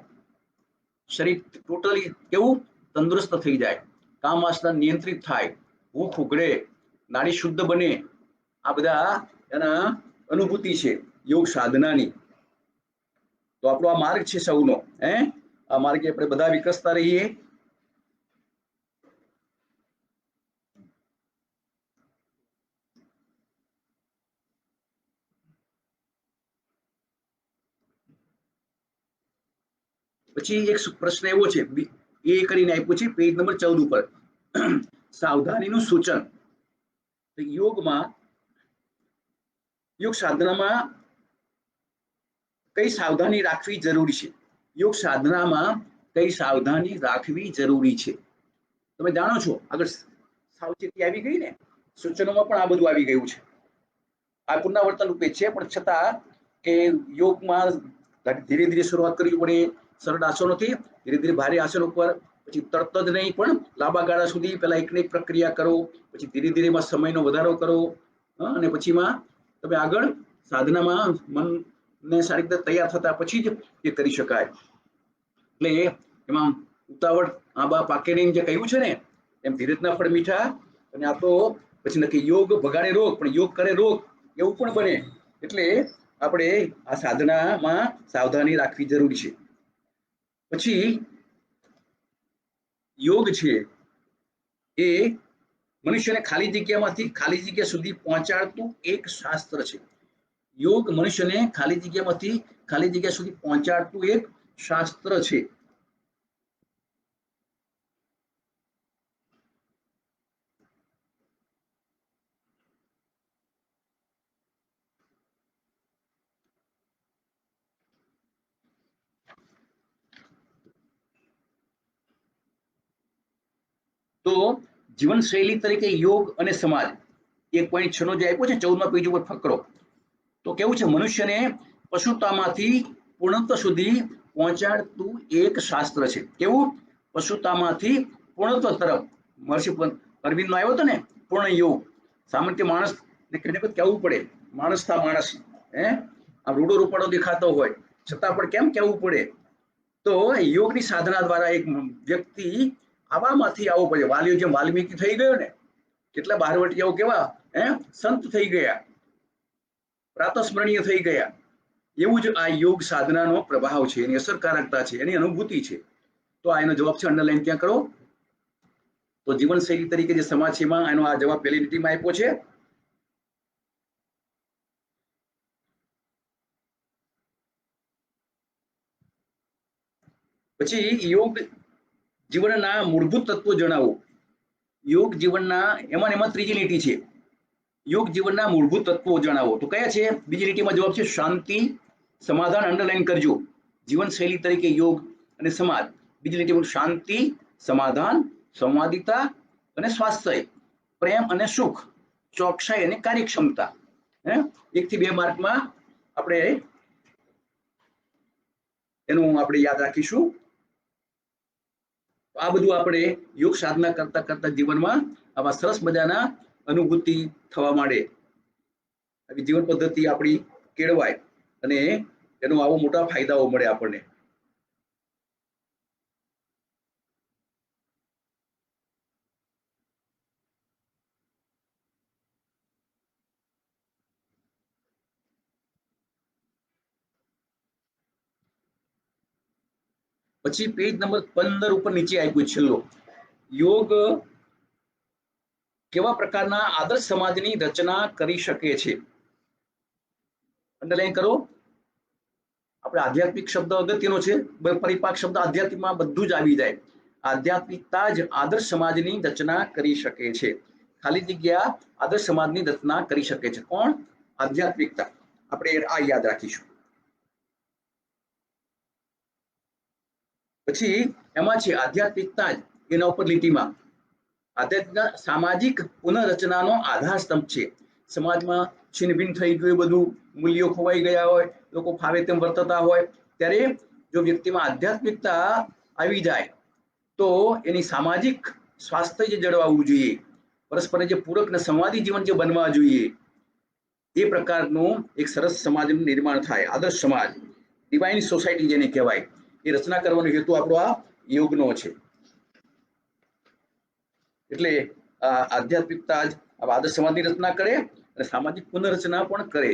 શરીર ટોટલી કેવું? તંદુરસ્ત થઈ જાય, કામ વાસના નિયંત્રિત થાય, ભૂખ ઉઘડે, નાડી શુદ્ધ બને. આ બધા એના અનુભૂતિ છે યોગ સાધનાની. તો આપણો આ માર્ગ છે સૌનો. આ માર્ગે આપણે બધા વિકસતા રહીએ. પછી એક પ્રશ્ન એવો છે, એ કરીને આપ્યું છે પેજ નંબર 14 ઉપર, સાવધાનીનું સૂચન. યોગ સાધનામાં કઈ સાવધાની રાખવી જરૂરી છે? યોગ સાધનામાં કઈ સાવધાની રાખવી જરૂરી છે? તમે જાણો છો, આગળ સાવચેતી આવી ગઈ ને, સૂચનોમાં પણ આ બધું આવી ગયું છે. આ પુનરાવર્તન રૂપે છે, પણ છતાં કે યોગમાં ધીરે ધીરે શરૂઆત કરવી પડે. સરળ આસનોથી ધીરે ધીરે ભારે આસનો ઉપર, પછી તરત જ નહીં પણ લાંબા ગાળા સુધી પહેલા એકને એક પ્રક્રિયા કરો, પછી ધીરે ધીરે એમાં સમયનો વધારો કરો, અને પછીમાં તમે આગળ સાધનામાં મનને સારી રીતે તૈયાર થતા પછી જ એ કરી શકાય. એટલે એમાં ઉતાવળ આંબા પાકે નહીં જે કહ્યું છે ને, એમ ધીરજના ફળ મીઠા. અને આ તો પછી નક્કી યોગ ભગાડે રોગ, પણ યોગ કરે રોગ, એવું પણ બને. એટલે આપણે આ સાધનામાં સાવધાની રાખવી જરૂરી છે. પછી યોગ છે એ મનુષ્યને ખાલી જગ્યામાંથી ખાલી જગ્યા સુધી પહોંચાડતું એક શાસ્ત્ર છે. યોગ મનુષ્યને ખાલી જગ્યામાંથી ખાલી જગ્યા સુધી પહોંચાડતું એક શાસ્ત્ર છે. તો જીવનશૈલી તરીકે યોગ અને સમાજ 1.6 નો જે આપ્યો છે 14મા પેજ ઉપર ફકરો, તો કેવું છે? મનુષ્યને પશુતામાંથી પૂર્ણત્વ સુધી પહોંચાડતું એક શાસ્ત્ર છે. કેવું? પશુતામાંથી પૂર્ણત્વ તરફ. મહર્ષિ અરવિંદનો આવ્યો હતો ને પૂર્ણ યોગ. સામાન્ય માણસ ને કહેવું પડે, માણસ થા માણસ. આ રૂડો રૂપાળો દેખાતો હોય છતાં પણ કેમ કહેવું પડે? તો યોગની સાધના દ્વારા એક વ્યક્તિ આવામાંથી આવવો પડે. વાલીઓ જેમ વાલ્મીકી થઈ ગયો ને, કેટલા બહારવટીયાઓ કેવા સંત થઈ ગયા, પ્રાતસ્મરણીય થઈ ગયા. એવું જ આ યોગ સાધનાનો પ્રભાવ છે, એની અસરકારકતા છે, એની અનુભૂતિ છે. તો આ એનો જવાબ છે, અંડરલાઈન ત્યાં કરો. તો જીવનશૈલી તરીકે જે સમાજ છે એમાં એનો આ જવાબ પહેલી લીટીમાં આપ્યો છે. પછી યોગ જીવનના મૂળભૂત તત્વો જણાવો. યોગ જીવનના એમાં ત્રીજી લીટી છે, યોગ જીવનના મૂળભૂત તત્વો જણાવો. તો કયા છે? બીજી લીટીમાં જવાબ છે શાંતિ, સમાધાન. અંડરલાઈન કરજો. જીવનશૈલી તરીકે યોગ અને સમાજ. બીજી લીટીમાં શાંતિ, સમાધાન, સંવાદિતા અને સ્વાસ્થ્ય, પ્રેમ અને સુખ, ચોકસાઈ અને કાર્યક્ષમતા. 1 થી 2 માર્કમાં આપણે એનું આપણે યાદ રાખીશું. આ બધું આપણે યોગ સાધના કરતા કરતા જીવનમાં આવા સરસ મજાના અનુભૂતિ થવા માંડે, આવી જીવન પદ્ધતિ આપણી કેળવાય અને એનો આવો મોટા ફાયદાઓ મળે આપણને. પછી પેજ નંબર 15 ઉપર નીચે આપ્યું છેલ્લો, યોગ કેવા પ્રકારના આદર્શ સમાજની રચના કરી શકે છે? અંડરલાઈન કરો. આપણે આધ્યાત્મિક શબ્દ અગત્યનો છે, પરિપાક શબ્દ આધ્યાત્મિકમાં બધું જ આવી જાય. આધ્યાત્મિકતા જ આદર્શ સમાજની રચના કરી શકે છે. ખાલી જગ્યા આદર્શ સમાજની રચના કરી શકે છે. કોણ? આધ્યાત્મિકતા. આપણે આ યાદ રાખીશું. પછી એમાં છે આધ્યાત્મિકતા જ, એના ઉપર લીટીમાં આધ્યાત્મિકતા સામાજિક પુનઃરચનાનો આધાર સ્તંભ છે. સમાજમાં છિન્નભિન્ન થઈ ગયું, બધું મૂલ્યો ખોવાઈ ગયા હોય, લોકો ફાવે તેમ વર્તતા હોય, ત્યારે જો વ્યક્તિમાં આધ્યાત્મિકતા આવી જાય તો એની સામાજિક સ્વાસ્થ્ય જે જળવાવું જોઈએ, પરસ્પર જે પૂરક અને સંવાદી જીવન જે બનવા જોઈએ, એ પ્રકારનું એક સરસ સમાજનું નિર્માણ થાય. આદર્શ સમાજ, ડિવાઇન સોસાયટી જેને કહેવાય, એ રચના કરવાનો હેતુ આપણો આ યોગનો છે. એટલે આધ્યાત્મિકતા જ આદર્શ સમાજની રચના કરે અને સામાજિક પુનર્રચના પણ કરે.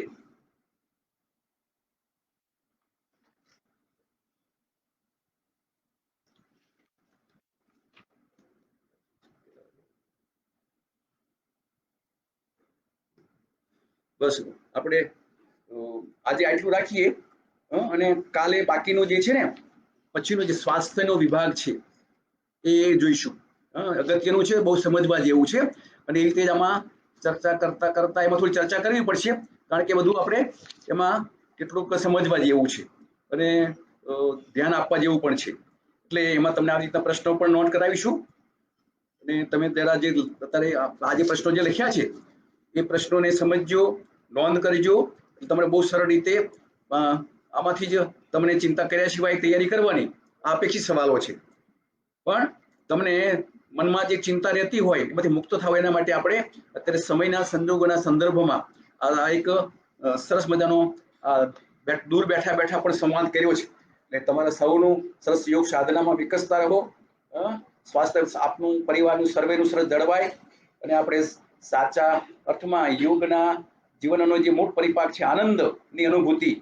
બસ આપણે આજે આટલું રાખીએ અને કાલે બાકીનો જે છે ને પછીનો જે સ્વાસ્થ્યનો વિભાગ છે એ જોઈશું. અગત્યનું છે, બહુ સમજવા જેવું છે, અને એ રીતે જ આમાં ચર્ચા કરતા કરતા એમાં થોડી ચર્ચા કરવી પડશે, કારણ કે બધું આપણે એમાં કેટલુંક સમજવા જેવું છે અને ધ્યાન આપવા જેવું પણ છે. એટલે એમાં તમને આ રીતના પ્રશ્નો પણ નોટ કરાવીશું અને તમે તેના જે અત્યારે આ જે પ્રશ્નો જે લખ્યા છે એ પ્રશ્નોને સમજજો, નોંધ કરજો. તમને બહુ સરળ રીતે આમાંથી જ તમને ચિંતા કર્યા સિવાય તૈયારી કરવાની. આ અપેક્ષિત સવાલો છે, પણ તમને મનમાં જે ચિંતા રહેતી હોય એમાંથી મુક્ત થાવ એના માટે આપણે અત્યારે સમયના સંજોગોના સંદર્ભમાં આ એક સરસ મજાનો દૂર બેઠા બેઠા પણ સંવાદ કર્યો છે. એટલે તમારા સૌનું સરસ યોગ સાધનામાં વિકસતા રહો, સ્વાસ્થ્ય આપનું, પરિવારનું, સર્વેનું સરસ જળવાય અને આપણે સાચા અર્થમાં યોગના જીવનનો જે મૂળ પરિપાક છે આનંદની અનુભૂતિ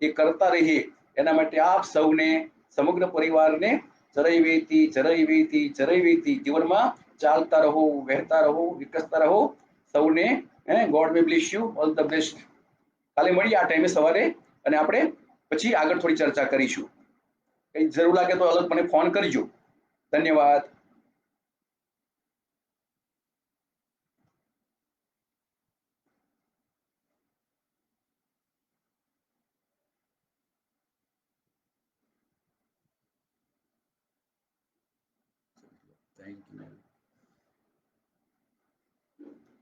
એ કરતા રહીએ. એના માટે આપ સૌને, સમગ્ર પરિવારને ચરૈવેતી જીવનમાં ચાલતા રહો, વહેતા રહો, વિકસતા રહો. સૌને God May bless you, all the best. કાલે મળીએ આ ટાઈમે સવારે અને આપણે પછી આગળ થોડી ચર્ચા કરીશું. કઈ જરૂર લાગે તો અલગ મને ફોન કરજો. ધન્યવાદ. Thank you.